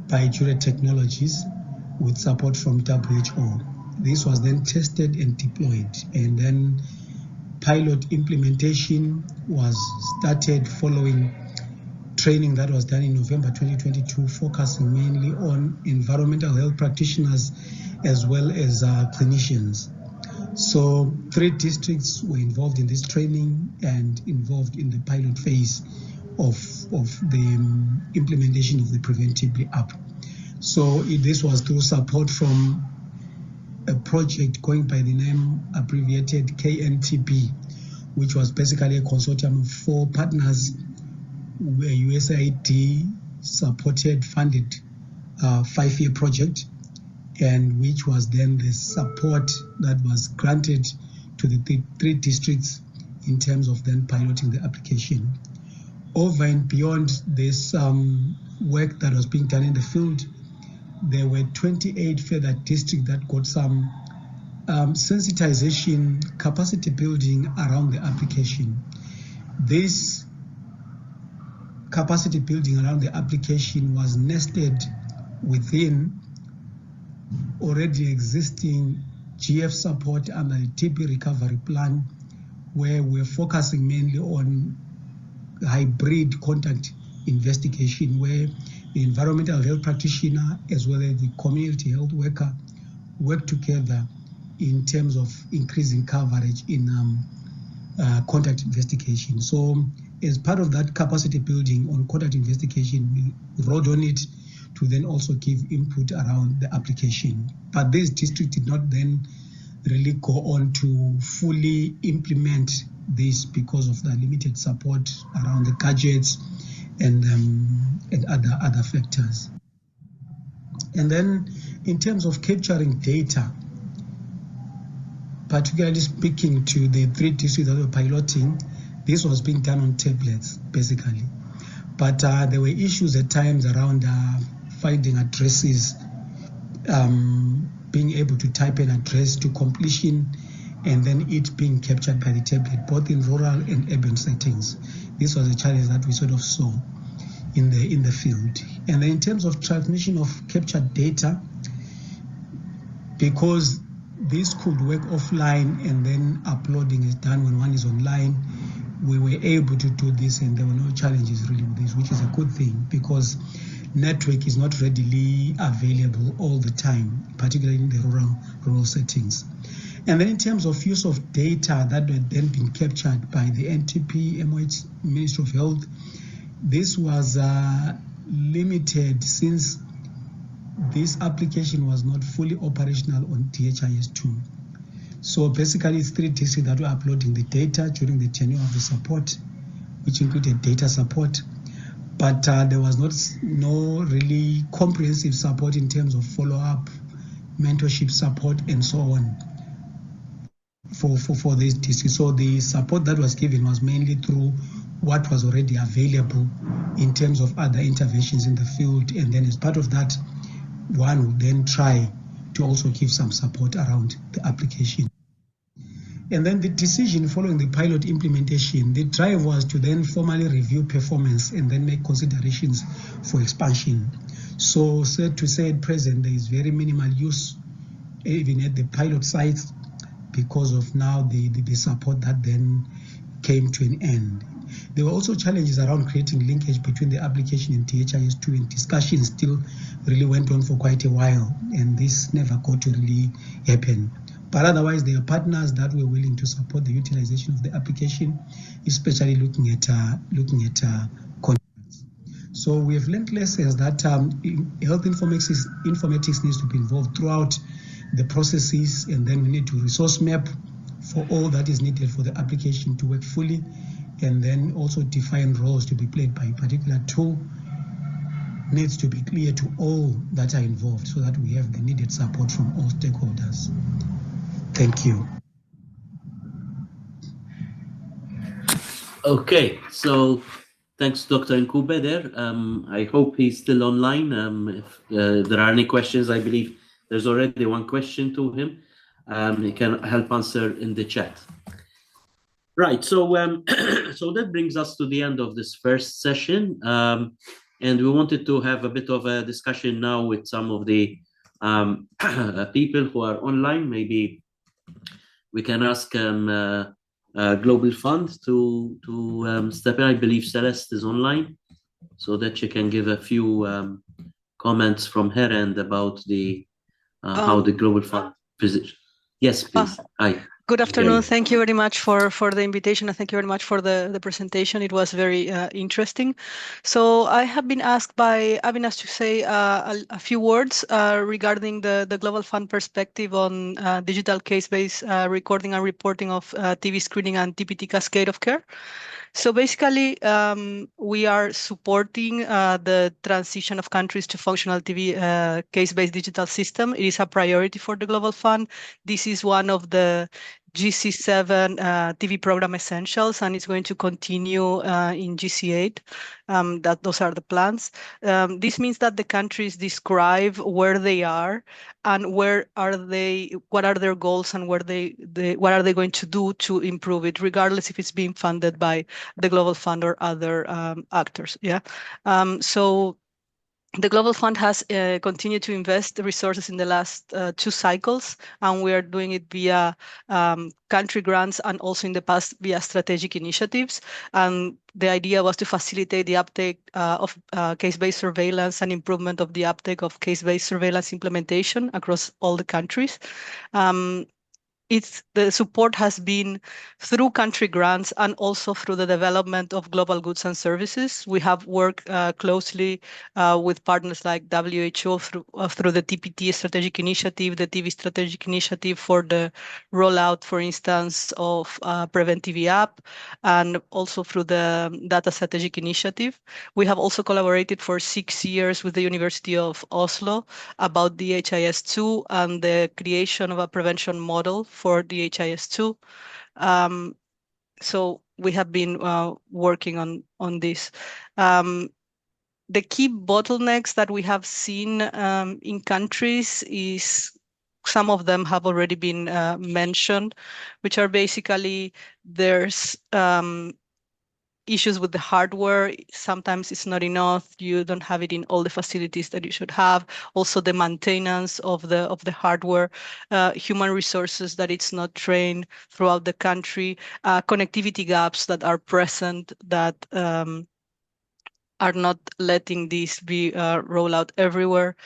by Jure Technologies with support from WHO. This was then tested and deployed, and then pilot implementation was started following training that was done in November 2022, focusing mainly on environmental health practitioners as well as clinicians. So 3 districts were involved in this training and involved in the pilot phase of the implementation of the PreventTB app. So this was through support from a project going by the name abbreviated KNTB, which was basically a consortium of 4 partners, where USAID supported, funded a 5-year project, and which was then the support that was granted to the three districts in terms of then piloting the application. Over and beyond this work that was being done in the field, there were 28 further districts that got some sensitization, capacity building around the application. This capacity building around the application was nested within already existing GF support under the TB recovery plan, where we're focusing mainly on hybrid contact investigation, where the environmental health practitioner as well as the community health worker work together in terms of increasing coverage in contact investigation. So as part of that capacity building on contact investigation, we rode on it to then also give input around the application. But this district did not then really go on to fully implement this because of the limited support around the gadgets and other factors. And then in terms of capturing data, particularly speaking to the three districts that were piloting, this was being done on tablets, basically. But there were issues at times around finding addresses, being able to type an address to completion, and then it being captured by the tablet, both in rural and urban settings. This was a challenge that we sort of saw in the field. And then in terms of transmission of captured data, because this could work offline and then uploading is done when one is online, we were able to do this and there were no challenges really with this, which is a good thing because network is not readily available all the time, particularly in the rural settings. And then in terms of use of data that had then been captured by the NTP, MOH, Ministry of Health, this was limited since this application was not fully operational on DHIS2. So basically it's three districts that were uploading the data during the tenure of the support, which included data support. But there was no really comprehensive support in terms of follow-up, mentorship support, and so on for these districts. So the support that was given was mainly through what was already available in terms of other interventions in the field. And then as part of that, one would then try to also give some support around the application. And then the decision following the pilot implementation, the drive was to then formally review performance and then make considerations for expansion. So sad to say at present, there is very minimal use even at the pilot sites because of now the support that then came to an end. There were also challenges around creating linkage between the application and DHIS2, and discussions still really went on for quite a while, and this never got to really happen. But otherwise, there are partners that were willing to support the utilization of the application, especially looking at contracts. So we have learned lessons that health informatics needs to be involved throughout the processes, and then we need to resource map for all that is needed for the application to work fully, and then also define roles to be played by a particular tool needs to be clear to all that are involved so that we have the needed support from all stakeholders. Thank you. Okay, so thanks, Dr. Nkube there. I hope he's still online. If there are any questions, I believe there's already one question to him. He can help answer in the chat. Right, so so that brings us to the end of this first session, and we wanted to have a bit of a discussion now with some of the people who are online. Maybe we can ask Global Fund to step in. I believe Celeste is online, so that she can give a few comments from her end about the how the Global Fund position. Yes, please. Hi. Good afternoon. Thank you very much for the invitation, and thank you very much for the presentation. It was very interesting. So I have been asked to say a few words regarding the Global Fund perspective on digital case-based recording and reporting of TB screening and TPT cascade of care. So basically, we are supporting the transition of countries to functional TB case-based digital system. It is a priority for the Global Fund. This is one of the GC7 TV program essentials, and it's going to continue in GC8. Those are the plans. This means that the countries describe where they are and what are their goals, and what are they going to do to improve it, regardless if it's being funded by the Global Fund or other actors. Yeah. So the Global Fund has continued to invest the resources in the last 2 cycles, and we are doing it via country grants and also in the past via strategic initiatives. And the idea was to facilitate the uptake of case-based surveillance and improvement of the uptake of case-based surveillance implementation across all the countries. The support has been through country grants and also through the development of global goods and services. We have worked closely with partners like WHO through the TPT strategic initiative, the TV strategic initiative for the rollout, for instance, of PreventTB.app, and also through the data strategic initiative. We have also collaborated for 6 years with the University of Oslo about the HIS2 and the creation of a prevention model for the HIS2. So we have been working on this. The key bottlenecks that we have seen in countries is, some of them have already been mentioned, which are basically there's issues with the hardware. Sometimes it's not enough. You don't have it in all the facilities that you should have. Also, the maintenance of the hardware, human resources that it's not trained throughout the country, connectivity gaps that are present that are not letting this be rolled out everywhere.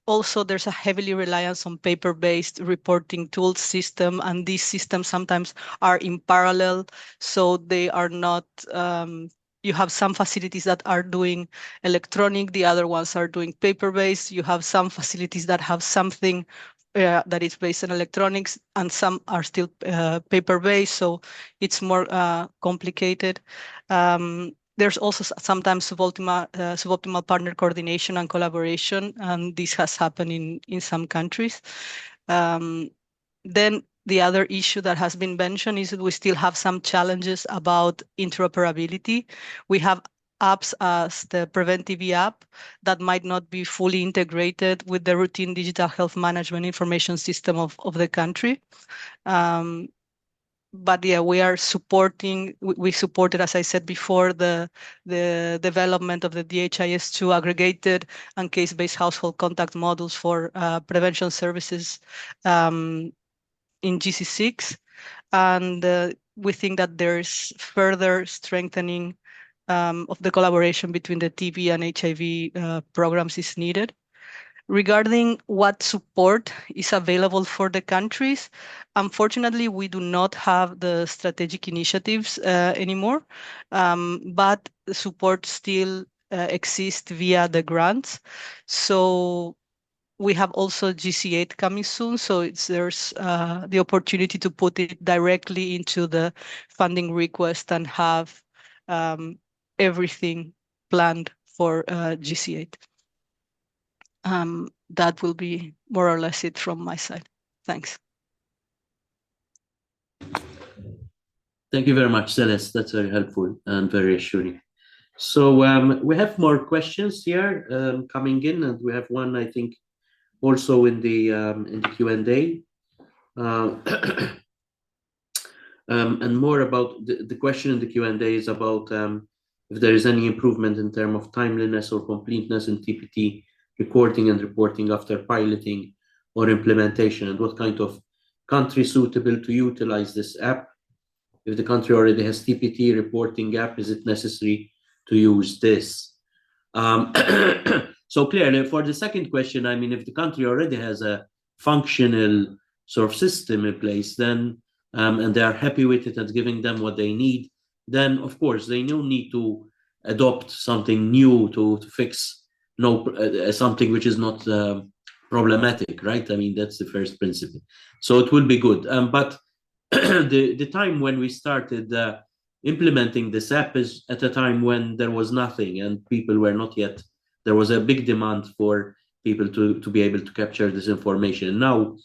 Also, there's a heavily reliance on paper-based reporting tools system, and these systems sometimes are in parallel, so they are not, you have some facilities that are doing electronic, the other ones are doing paper-based. You have some facilities that have something that is based on electronics, and some are still paper-based, so it's more complicated. There's also sometimes suboptimal partner coordination and collaboration, and this has happened in some countries. Then the other issue that has been mentioned is that we still have some challenges about interoperability. We have apps as the PreventTB app that might not be fully integrated with the routine digital health management information system of the country. But yeah, we are supporting, we supported, as I said before, the development of the DHIS2 aggregated and case-based household contact models for prevention services in GC6. And we think that there's further strengthening of the collaboration between the TB and HIV programs is needed. Regarding what support is available for the countries, unfortunately, we do not have the strategic initiatives anymore, but the support still exists via the grants. So we have also GC8 coming soon, so there's the opportunity to put it directly into the funding request and have everything planned for GC8. That will be more or less it from my side. Thanks. Thank you very much, Celeste. That's very helpful and very assuring. So we have more questions here coming in, and we have one, I think, also in the Q&A. And more about the question in the Q&A is about if there is any improvement in terms of timeliness or completeness in TPT recording and reporting after piloting or implementation, and what kind of country suitable to utilize this app. If the country already has TPT reporting app, is it necessary to use this? So clearly, for the second question, I mean, if the country already has a functional sort of system in place, then and they are happy with it and giving them what they need, then of course they no need to adopt something new to fix something which is not problematic, right? I mean, that's the first principle. So it will be good. But the time when we started implementing this app is at a time when there was nothing and people were not yet, there was a big demand for people to be able to capture this information. Now,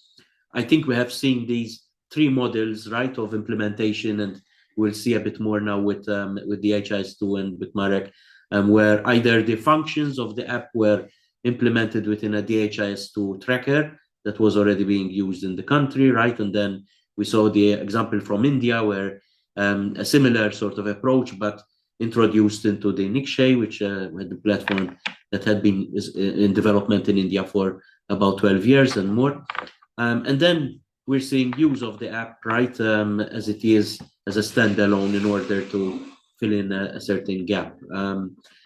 I think we have seen these three models, right, of implementation, and we'll see a bit more now with DHIS2 and with Marek, where either the functions of the app were implemented within a DHIS2 tracker that was already being used in the country, right? And then we saw the example from India where a similar sort of approach, but introduced into the Nikshay, which was the platform that had been in development in India for about 12 years and more. And then we're seeing use of the app, right, as it is as a standalone in order to fill in a certain gap.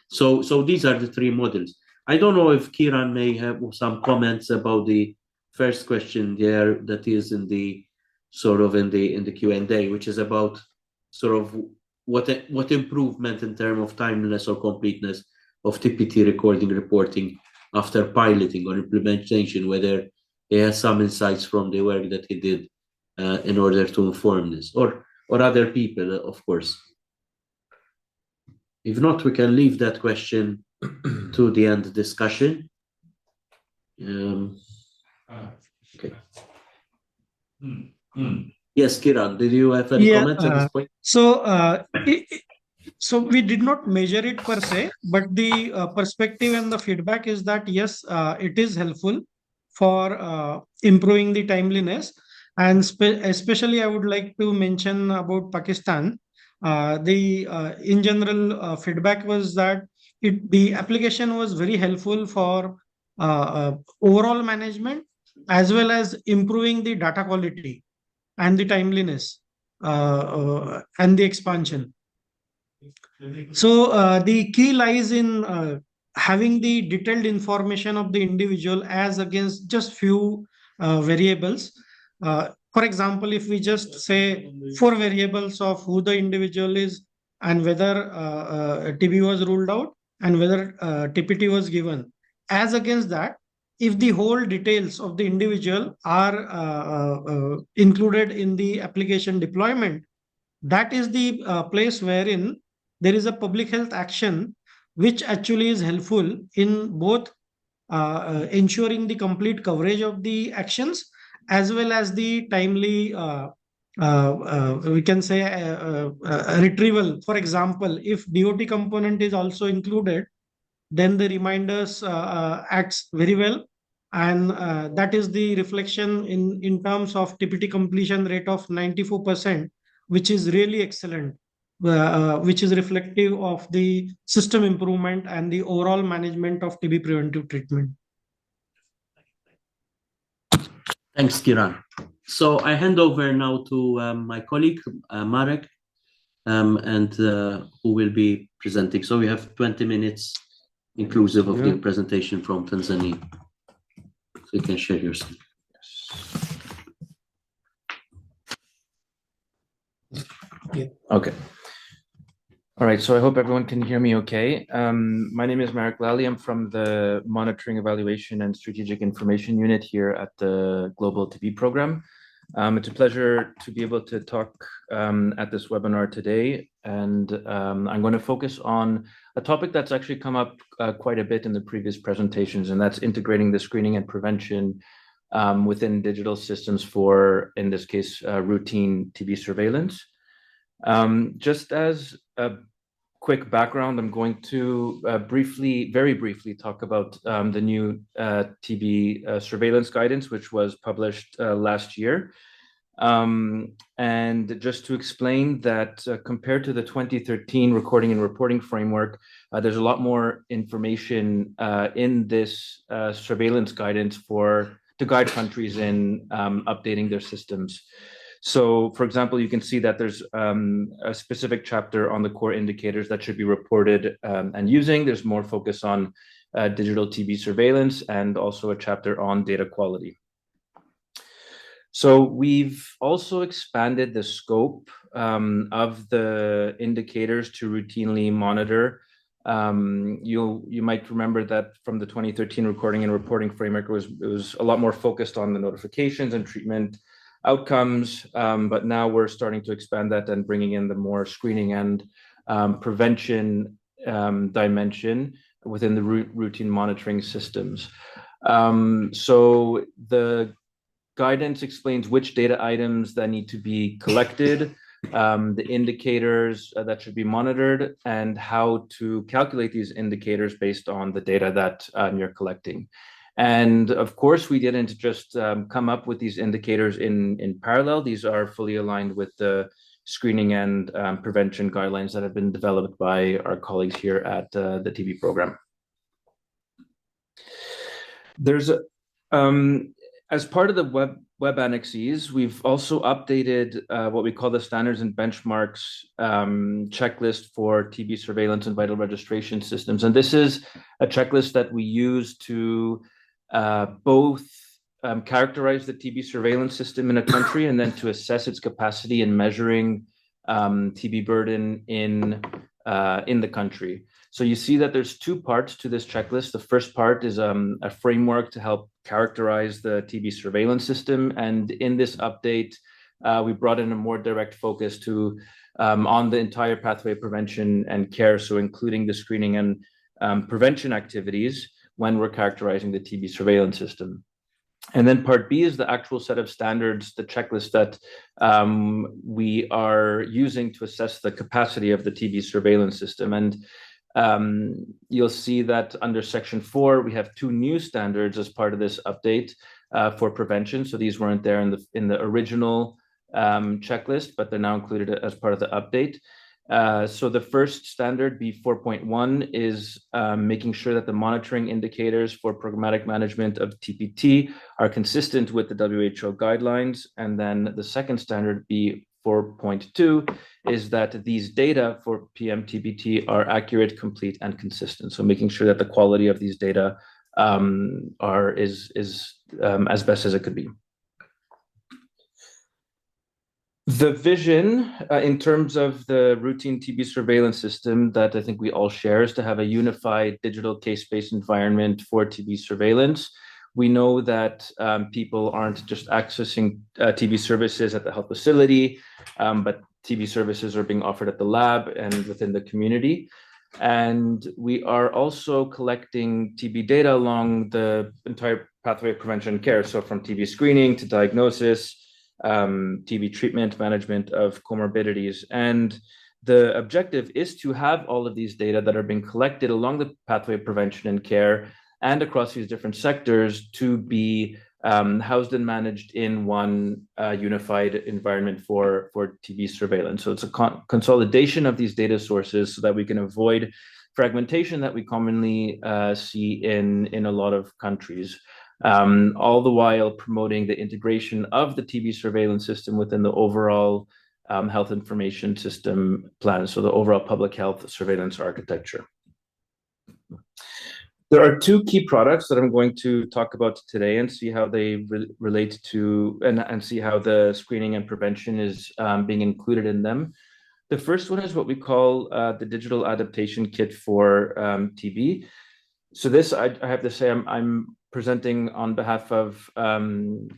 So these are the three models. I don't know if Kiran may have some comments about the first question there that is in the sort of in the Q&A, which is about sort of what improvement in terms of timeliness or completeness of TPT recording reporting after piloting or implementation, whether he has some insights from the work that he did in order to inform this, or other people, of course. If not, we can leave that question to the end discussion. Okay. Yes, Kiran, did you have any comments at this point? So we did not measure it per se, but the perspective and the feedback is that yes, it is helpful for improving the timeliness. And especially I would like to mention about Pakistan. In general, feedback was that the application was very helpful for overall management as well as improving the data quality and the timeliness and the expansion. So the key lies in having the detailed information of the individual as against just few variables. For example, if we just say 4 variables of who the individual is and whether TB was ruled out and whether TPT was given, as against that, if the whole details of the individual are included in the application deployment, that is the place wherein there is a public health action which actually is helpful in both ensuring the complete coverage of the actions as well as the timely we can say retrieval. For example, if DOT component is also included, then the reminders acts very well, and that is the reflection in terms of TPT completion rate of 94%, which is really excellent, which is reflective of the system improvement and the overall management of TB preventive treatment. Thanks, Kiran. So I hand over now to my colleague, Marek, and who will be presenting. So we have 20 minutes inclusive of the presentation from Tanzania. So you can share your screen. Yeah. Okay. All right, so I hope everyone can hear me okay. My name is Marek Lally. I'm from the Monitoring, Evaluation, and Strategic Information Unit here at the Global TB Program. It's a pleasure to be able to talk at this webinar today, and I'm going to focus on a topic that's actually come up quite a bit in the previous presentations, and that's integrating the screening and prevention within digital systems for, in this case, routine TB surveillance. Just as a quick background, I'm going to very briefly talk about the new TB surveillance guidance, which was published last year. And just to explain that compared to the 2013 recording and reporting framework, there's a lot more information in this surveillance guidance to guide countries in updating their systems. So, for example, you can see that there's a specific chapter on the core indicators that should be reported and using. There's more focus on digital TB surveillance and also a chapter on data quality. So we've also expanded the scope of the indicators to routinely monitor. You might remember that from the 2013 recording and reporting framework, it was a lot more focused on the notifications and treatment outcomes, but now we're starting to expand that and bringing in the more screening and prevention dimension within the routine monitoring systems. So the guidance explains which data items that need to be collected, the indicators that should be monitored, and how to calculate these indicators based on the data that you're collecting. And of course, we didn't just come up with these indicators in parallel. These are fully aligned with the screening and prevention guidelines that have been developed by our colleagues here at the TB program. There's as part of the web annexes, we've also updated what we call the standards and benchmarks checklist for TB surveillance and vital registration systems. And this is a checklist that we use to both characterize the TB surveillance system in a country and then to assess its capacity in measuring TB burden in the country. So you see that there's two parts to this checklist. The first part is a framework to help characterize the TB surveillance system. And in this update, we brought in a more direct focus to on the entire pathway of prevention and care, so including the screening and prevention activities when we're characterizing the TB surveillance system. And then part B is the actual set of standards, the checklist that we are using to assess the capacity of the TB surveillance system. And you'll see that under section 4, we have 2 new standards as part of this update for prevention. So these weren't there in the original checklist, but they're now included as part of the update. So the first standard, B4.1, is making sure that the monitoring indicators for programmatic management of TPT are consistent with the WHO guidelines. And then the second standard, B4.2, is that these data for PMTPT are accurate, complete, and consistent. So making sure that the quality of these data is as best as it could be. The vision in terms of the routine TB surveillance system that I think we all share is to have a unified digital case-based environment for TB surveillance. We know that people aren't just accessing TB services at the health facility, but TB services are being offered at the lab and within the community. And we are also collecting TB data along the entire pathway of prevention and care. So from TB screening to diagnosis, TB treatment, management of comorbidities. And the objective is to have all of these data that are being collected along the pathway of prevention and care and across these different sectors to be housed and managed in one unified environment for TB surveillance. So it's a consolidation of these data sources so that we can avoid fragmentation that we commonly see in a lot of countries. All the while promoting the integration of the TB surveillance system within the overall health information system plan, so the overall public health surveillance architecture. There are 2 key products that I'm going to talk about today and see how they relate to, and see how the screening and prevention is being included in them. The first one is what we call the digital adaptation kit for TB. So this, I have to say, I'm presenting on behalf of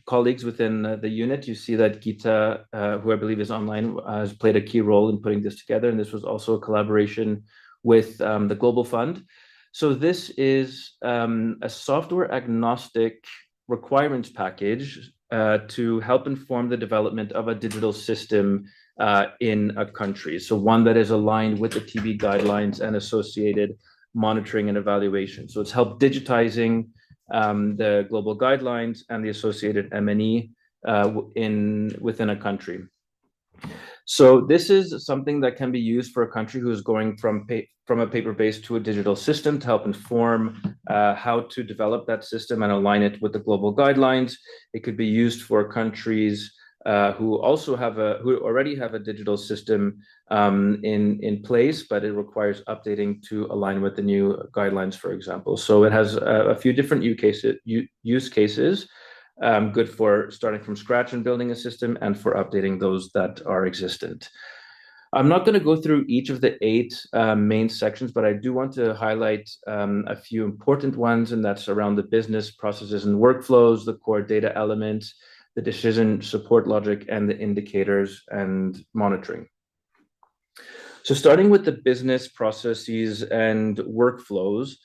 colleagues within the unit. You see that Gita, who I believe is online, has played a key role in putting this together. And this was also a collaboration with the Global Fund. So this is a software agnostic requirements package to help inform the development of a digital system in a country. So one that is aligned with the TB guidelines and associated monitoring and evaluation. So it's helped digitizing the global guidelines and the associated M&E within a country. So this is something that can be used for a country who is going from a paper-based to a digital system to help inform how to develop that system and align it with the global guidelines. It could be used for countries who already have a digital system in place, but it requires updating to align with the new guidelines, for example. So it has a few different use cases, good for starting from scratch and building a system, and for updating those that are existent. I'm not going to go through each of the 8 main sections, but I do want to highlight a few important ones, and that's around the business processes and workflows, the core data elements, the decision support logic, and the indicators and monitoring. So starting with the business processes and workflows,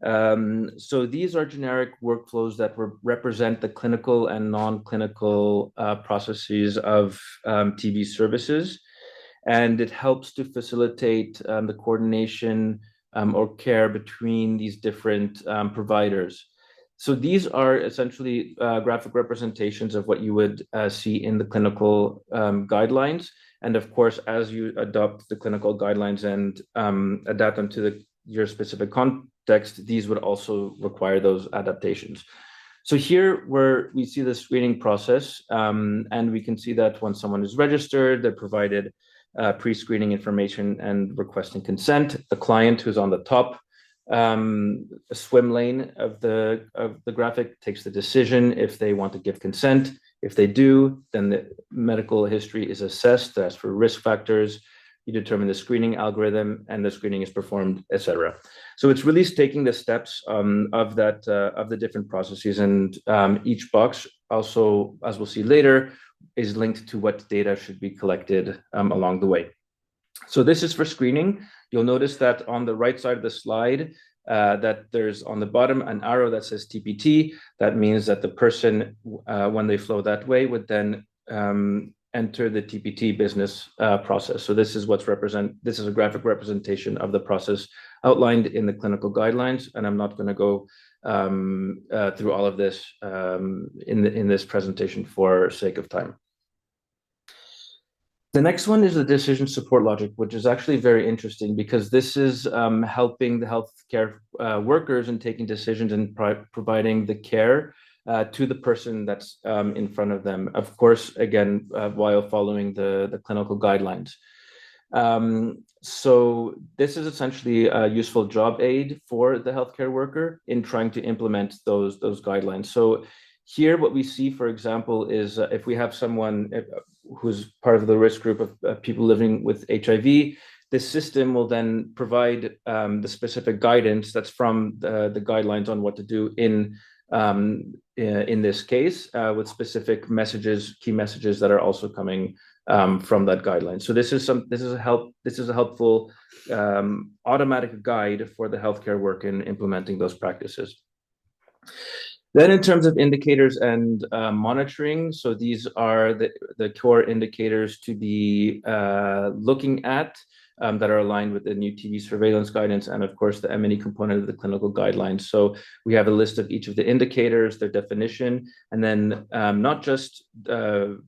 So these are generic workflows that represent the clinical and non-clinical processes of TB services. And it helps to facilitate the coordination or care between these different providers. So these are essentially graphic representations of what you would see in the clinical guidelines. And of course, as you adopt the clinical guidelines and adapt them to your specific context, these would also require those adaptations. So here where we see the screening process, and we can see that when someone is registered, they're provided pre-screening information and requesting consent. The client who's on the top swim lane of the graphic takes the decision if they want to give consent. If they do, then the medical history is assessed as for risk factors. You determine the screening algorithm, and the screening is performed, etc. So it's really taking the steps of the different processes, and each box also, as we'll see later, is linked to what data should be collected along the way. So this is for screening. You'll notice that on the right side of the slide, that there's on the bottom an arrow that says TPT. That means that the person, when they flow that way, would then enter the TPT business process. So this is this is a graphic representation of the process outlined in the clinical guidelines, and I'm not going to go through all of this in this presentation for sake of time. The next one is the decision support logic, which is actually very interesting because this is helping the healthcare workers in taking decisions and providing the care to the person that's in front of them. Of course, again, while following the clinical guidelines. So this is essentially a useful job aid for the healthcare worker in trying to implement those guidelines. So here, what we see, for example, is if we have someone who's part of the risk group of people living with HIV, this system will then provide the specific guidance that's from the guidelines on what to do in this case, with specific messages, key messages that are also coming from that guideline. So this is a helpful automatic guide for the healthcare work in implementing those practices. Then in terms of indicators and monitoring, so these are the core indicators to be looking at that are aligned with the new TB surveillance guidance and, of course, the M&E component of the clinical guidelines. So we have a list of each of the indicators, their definition, and then not just what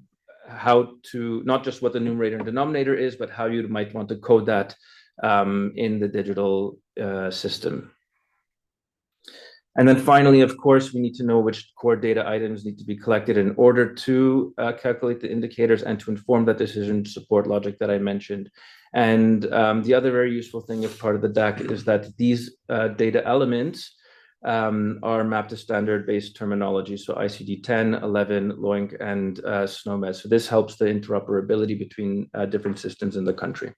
the numerator and denominator is, but how you might want to code that in the digital system. And then finally, of course, we need to know which core data items need to be collected in order to calculate the indicators and to inform that decision support logic that I mentioned. And the other very useful thing as part of the DAC is that these data elements are mapped to standard-based terminology, so ICD-10, 11, LOINC, and SNOMED. So this helps the interoperability between different systems in the country.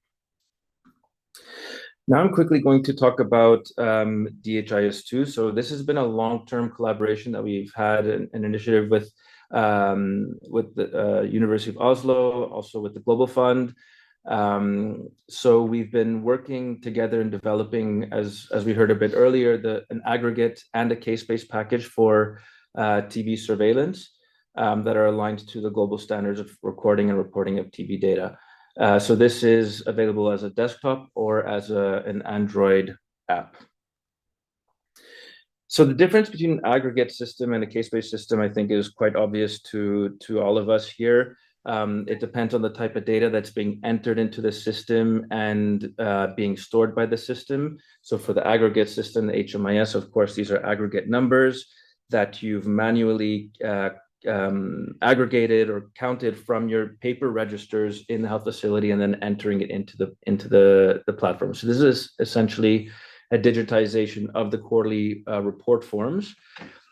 Now I'm quickly going to talk about DHIS2. So this has been a long-term collaboration that we've had, an initiative with the University of Oslo, also with the Global Fund. So we've been working together in developing, as we heard a bit earlier, an aggregate and a case-based package for TB surveillance that are aligned to the global standards of recording and reporting of TB data. So this is available as a desktop or as an Android app. So the difference between an aggregate system and a case-based system, I think, is quite obvious to all of us here. It depends on the type of data that's being entered into the system and being stored by the system. So for the aggregate system, the HMIS, of course, these are aggregate numbers that you've manually aggregated or counted from your paper registers in the health facility and then entering it into the platform. So this is essentially a digitization of the quarterly report forms.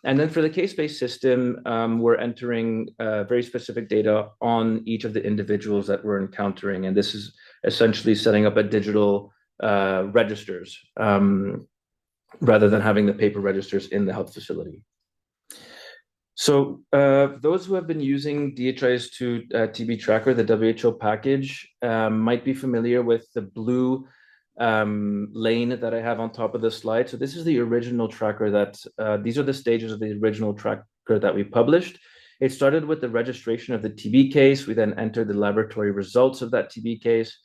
And then for the case-based system, we're entering very specific data on each of the individuals that we're encountering. And this is essentially setting up a digital registers rather than having the paper registers in the health facility. So those who have been using DHIS2 TB Tracker, the WHO package, might be familiar with the blue lane that I have on top of the slide. So this is the original tracker that, these are the stages of the original tracker that we published. It started with the registration of the TB case. We then entered the laboratory results of that TB case,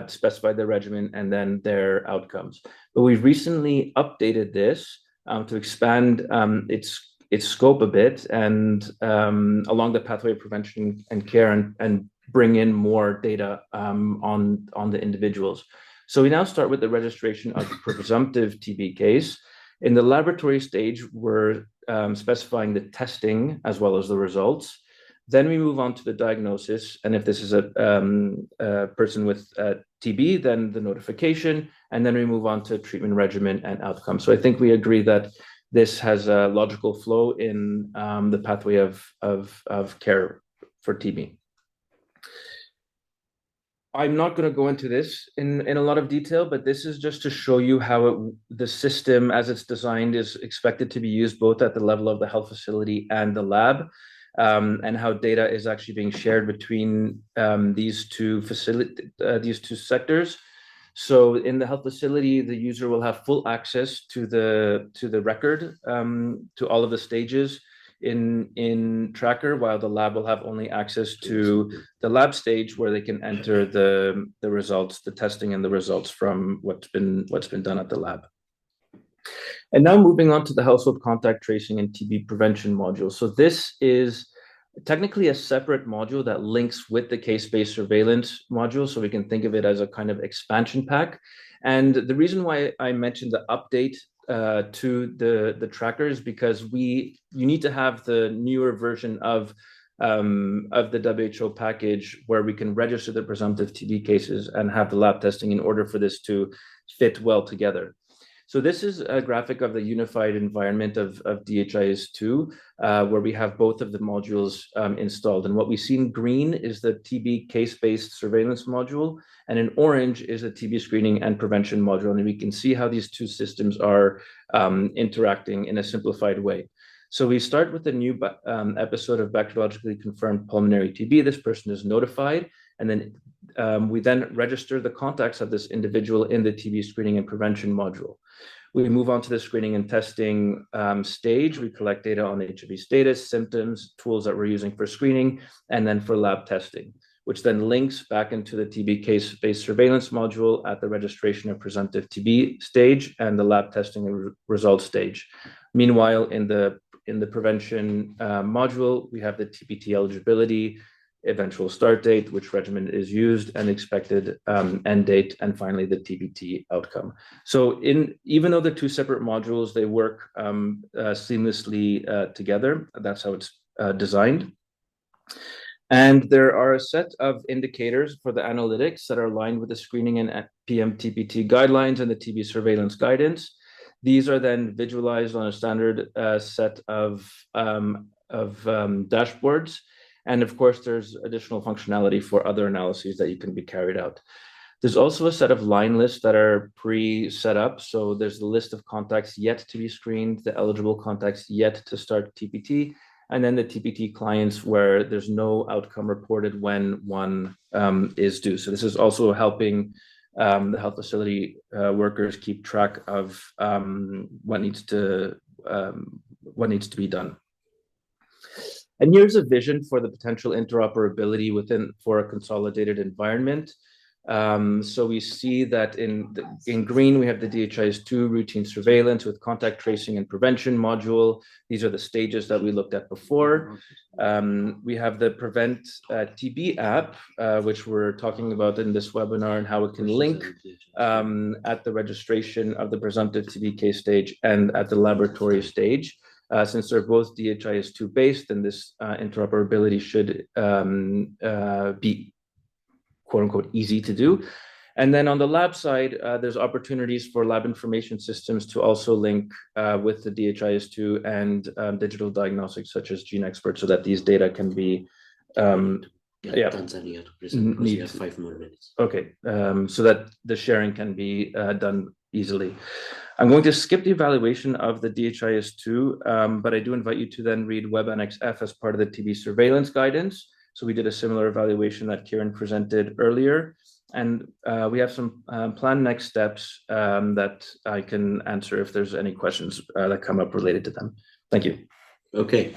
specified the regimen, and then their outcomes. But we've recently updated this to expand its scope a bit and along the pathway of prevention and care and bring in more data on the individuals. So we now start with the registration of presumptive TB case. In the laboratory stage, we're specifying the testing as well as the results. Then we move on to the diagnosis. And if this is a person with TB, then the notification. And then we move on to treatment regimen and outcome. So I think we agree that this has a logical flow in the pathway of care for TB. I'm not going to go into this in a lot of detail, but this is just to show you how the system as it's designed is expected to be used both at the level of the health facility and the lab, and how data is actually being shared between these two sectors. So in the health facility, the user will have full access to the record, to all of the stages in Tracker, while the lab will have only access to the lab stage where they can enter the results, the testing and the results from what's been done at the lab. And now moving on to the household contact tracing and TB prevention module. So this is technically a separate module that links with the case-based surveillance module. So we can think of it as a kind of expansion pack. And the reason why I mentioned the update to the trackers, because you need to have the newer version of the WHO package where we can register the presumptive TB cases and have the lab testing in order for this to fit well together. So this is a graphic of the unified environment of DHIS2, where we have both of the modules installed. And what we see in green is the TB case-based surveillance module, and in orange is the TB screening and prevention module. And we can see how these two systems are interacting in a simplified way. So we start with a new episode of bacteriologically confirmed pulmonary TB. This person is notified, and then we then register the contacts of this individual in the TB screening and prevention module. We move on to the screening and testing stage. We collect data on HIV status, symptoms, tools that we're using for screening, and then for lab testing, which then links back into the TB case-based surveillance module at the registration of presumptive TB stage and the lab testing and results stage. Meanwhile, in the prevention module, we have the TPT eligibility, eventual start date, which regimen is used, and expected end date, and finally the TPT outcome. So even though they're two separate modules, they work seamlessly together. That's how it's designed. And there are a set of indicators for the analytics that are aligned with the screening and PMTPT guidelines and the TB surveillance guidance. These are then visualized on a standard set of dashboards. And of course, there's additional functionality for other analyses that you can be carried out. There's also a set of line lists that are pre-set up. So there's the list of contacts yet to be screened, the eligible contacts yet to start TPT, and then the TPT clients where there's no outcome reported when one is due. So this is also helping the health facility workers keep track of what needs to be done. And here's a vision for the potential interoperability for a consolidated environment. So we see that in green, we have the DHIS2 routine surveillance with contact tracing and prevention module. These are the stages that we looked at before. We have the PreventTB.app, which we're talking about in this webinar, and how it can link at the registration of the presumptive TB case stage and at the laboratory stage. Since they're both DHIS2 based, then this interoperability should be quote unquote easy to do. And then on the lab side, there's opportunities for lab information systems to also link with the DHIS2 and digital diagnostics such as GeneXpert, so that these data can be Tanzania to present because we have 5 more minutes. Okay, so that the sharing can be done easily. I'm going to skip the evaluation of the DHIS2, but I do invite you to then read Web Annex F as part of the TB surveillance guidance. So we did a similar evaluation that Kieran presented earlier. And we have some planned next steps that I can answer if there's any questions that come up related to them. Thank you. Okay,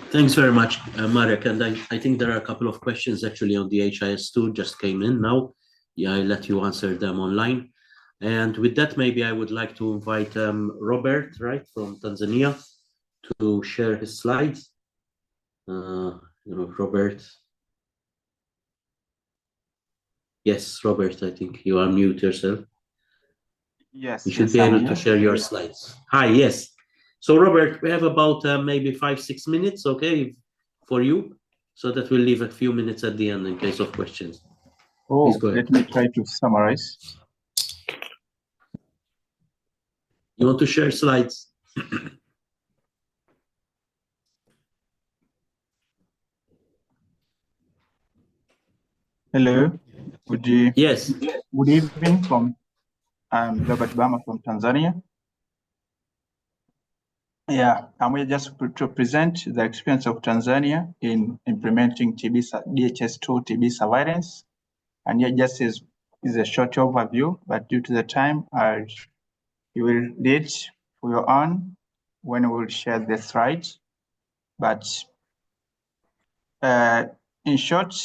thanks very much, Marek. And I think there are a couple of questions actually on the HIS2 just came in now. Yeah, I let you answer them online. And with that, maybe I would like to invite Robert, right, from Tanzania, to share his slides. Robert. Yes, Robert, I think you unmute yourself. Yes. You should be able to share your slides. Hi, yes. So Robert, we have about maybe 5-6 minutes, okay, for you, so that we'll leave a few minutes at the end in case of questions. Oh, let me try to summarize. You want to share slides? Hello. Yes. Good evening from Robert Bama from Tanzania. Yeah, and we're just to present the experience of Tanzania in implementing DHIS2 TB surveillance. And here just is a short overview, but due to the time, you will read for your own when we will share the slides. But in short,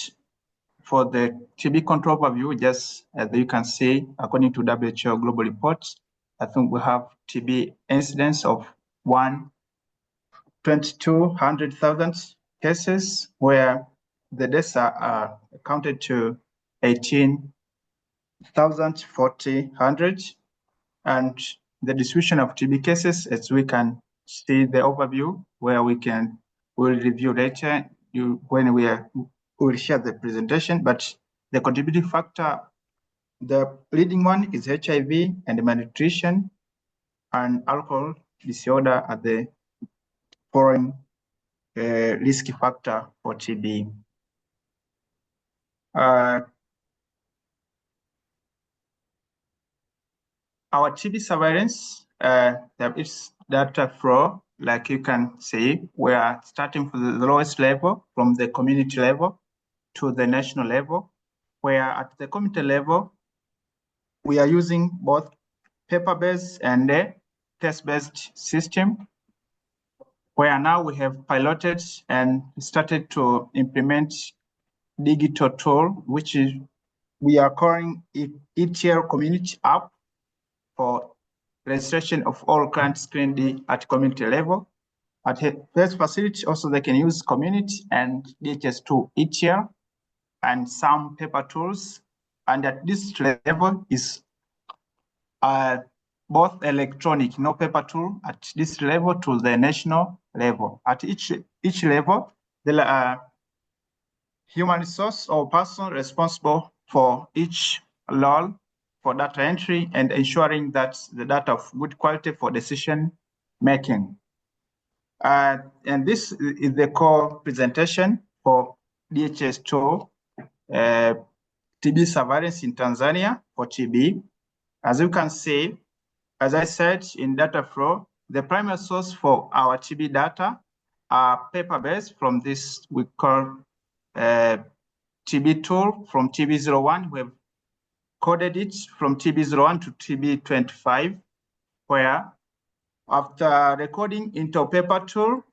for the TB control overview, just as you can see, according to WHO global reports, I think we have TB incidence of 2,200,000 cases, where the deaths are accounted to 18,400, and the distribution of TB cases, as we can see the overview, where we'll review later when we will share the presentation. But the contributing factor, the leading one is HIV and malnutrition, and alcohol disorder are the foreign risk factor for TB. Our TB surveillance, there is data flow, like you can see. We are starting from the lowest level, from the community level to the national level, where at the community level, we are using both paper-based and a test-based system, where now we have piloted and started to implement digital tool, which is we are calling it ETL community app for registration of all client screened at community level. At first facility, also they can use community and DHIS2 ETL and some paper tools. And at this level is both electronic, no paper tool at this level to the national level. At each level, there are human resource or person responsible for each role for data entry and ensuring that the data of good quality for decision making. And this is the core presentation for DHIS2 TB surveillance in Tanzania for TB. As you can see, as I said in data flow, the primary source for our TB data are paper-based from this we call TB tool from TB01. We've coded it from TB01 to TB25, where after recording into a paper tool,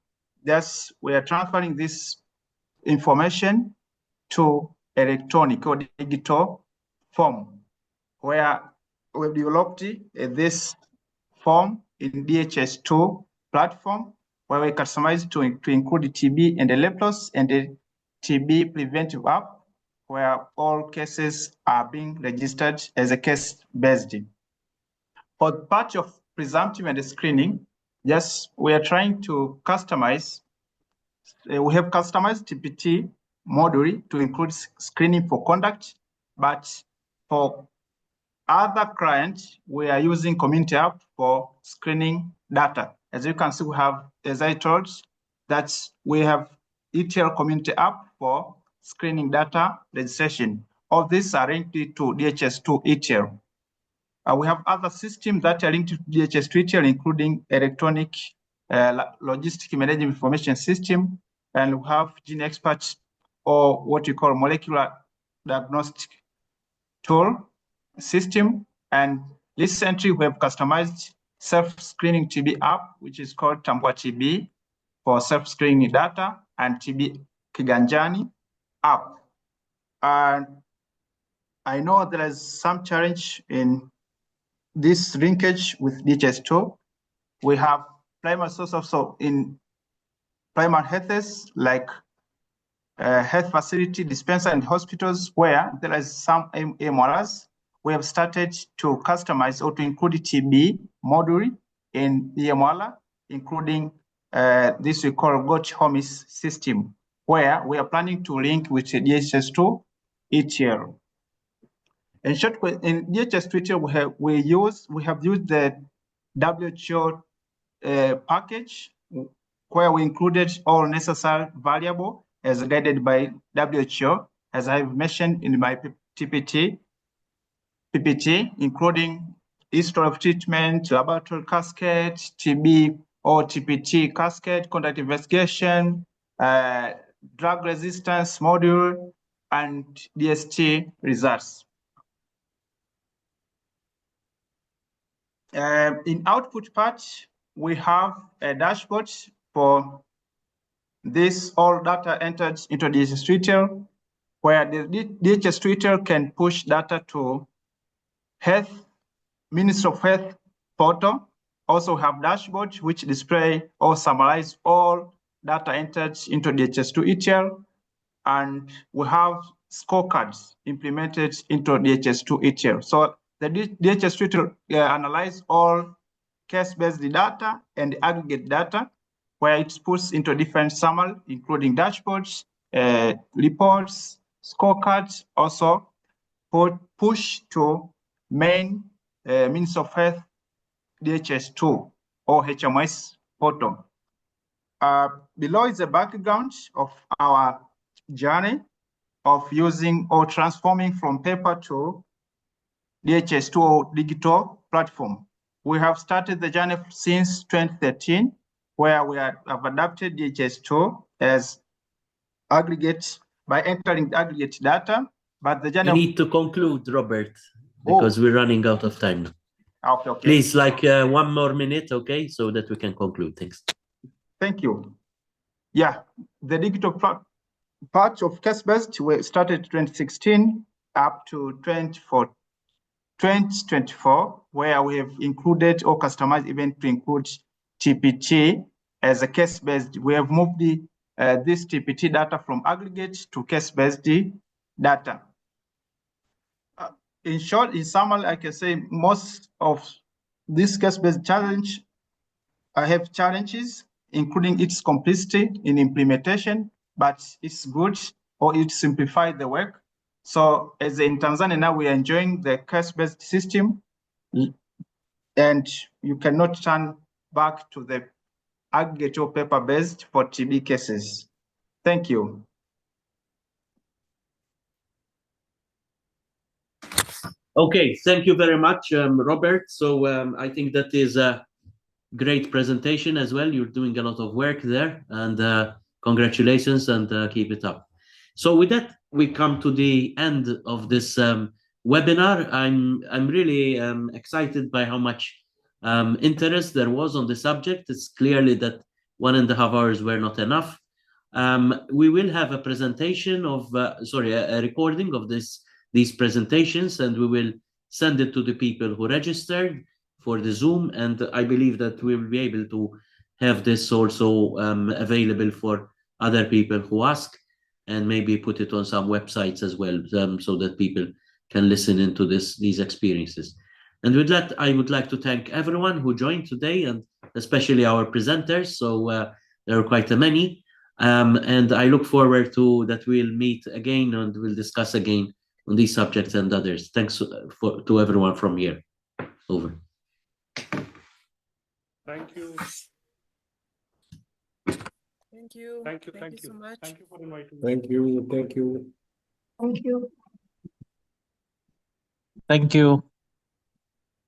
we are transferring this information to electronic or digital form, where we've developed this form in DHIS2 platform, where we customize to include TB and the Leplos and the TB Preventive app, where all cases are being registered as a case-based. For part of presumptive and screening, yes, we are trying to customize. We have customized TPT module to include screening for conduct, but for other clients, we are using community app for screening data. As you can see, we have, as I told, that we have ETL community app for screening data registration. All these are linked to DHIS2 ETL. We have other systems that are linked to DHIS2 ETL, including electronic logistic management information system, and we have gene experts, or what you call molecular diagnostic tool system. And recently we have customized self-screening TB app, which is called Tambua TB for self-screening data, and TB Kiganjani app. And I know there is some challenge in this linkage with DHIS2. We have primary source also in primary health like health facility, dispenser, and hospitals where there is some MRs. We have started to customize or to include TB module in EMR, including this we call Goch Homis system, where we are planning to link with DHIS2 each year. In short, in DHIS2 we have used the WHO package where we included all necessary variable as guided by WHO, as I've mentioned in my PPT, including history of treatment, laboratory cascade, TB or TPT cascade, contact investigation, drug resistance module, and DST results. In output part, we have a dashboard for this all data entered into DHIS2, where the DHIS2 can push data to Health, Ministry of Health portal. Also have dashboard which display or summarize all data entered into DHIS2 ETL, and we have scorecards implemented into DHIS2 ETL. So the DHIS2 analyze all case-based data and aggregate data, where it's pushed into different summary, including dashboards, reports, scorecards, also push to main Ministry of Health DHIS2 or HMS portal. Below is the background of our journey of using or transforming from paper to DHIS2 or digital platform. We have started the journey since 2013, where we have adapted DHIS2 as aggregate by entering aggregate data. But the journey you need to conclude, Robert, because we're running out of time now. Okay. Please, like 1 more minute, okay, so that we can conclude. Thanks. Thank you. Yeah, the digital part of case-based, we started 2016 up to 2024, where we have included or customized even to include TPT as a case-based. We have moved this TPT data from aggregate to case-based data. In short, in summary, I can say most of this case-based challenge, I have challenges, including its complexity in implementation, but it's good or it simplified the work. So as in Tanzania now, we are enjoying the case-based system, and you cannot turn back to the aggregate or paper-based for TB cases. Thank you. Okay, thank you very much, Robert. So I think that is a great presentation as well. You're doing a lot of work there, and congratulations, and keep it up. So with that, we come to the end of this webinar. I'm really excited by how much interest there was on the subject. It's clearly that 1.5 hours were not enough. We will have a presentation of, a recording of these presentations, and we will send it to the people who registered for the Zoom, and I believe that we will be able to have this also available for other people who ask, and maybe put it on some websites as well, so that people can listen into these experiences. And with that, I would like to thank everyone who joined today, and especially our presenters. So there are quite a many, and I look forward to that we'll meet again and we'll discuss again on these subjects and others. Thanks to everyone from here. Over. Thank you. Thank you. Thank you. Thank you so much. Thank you for inviting me. Thank you. Thank you. Thank you. Thank you.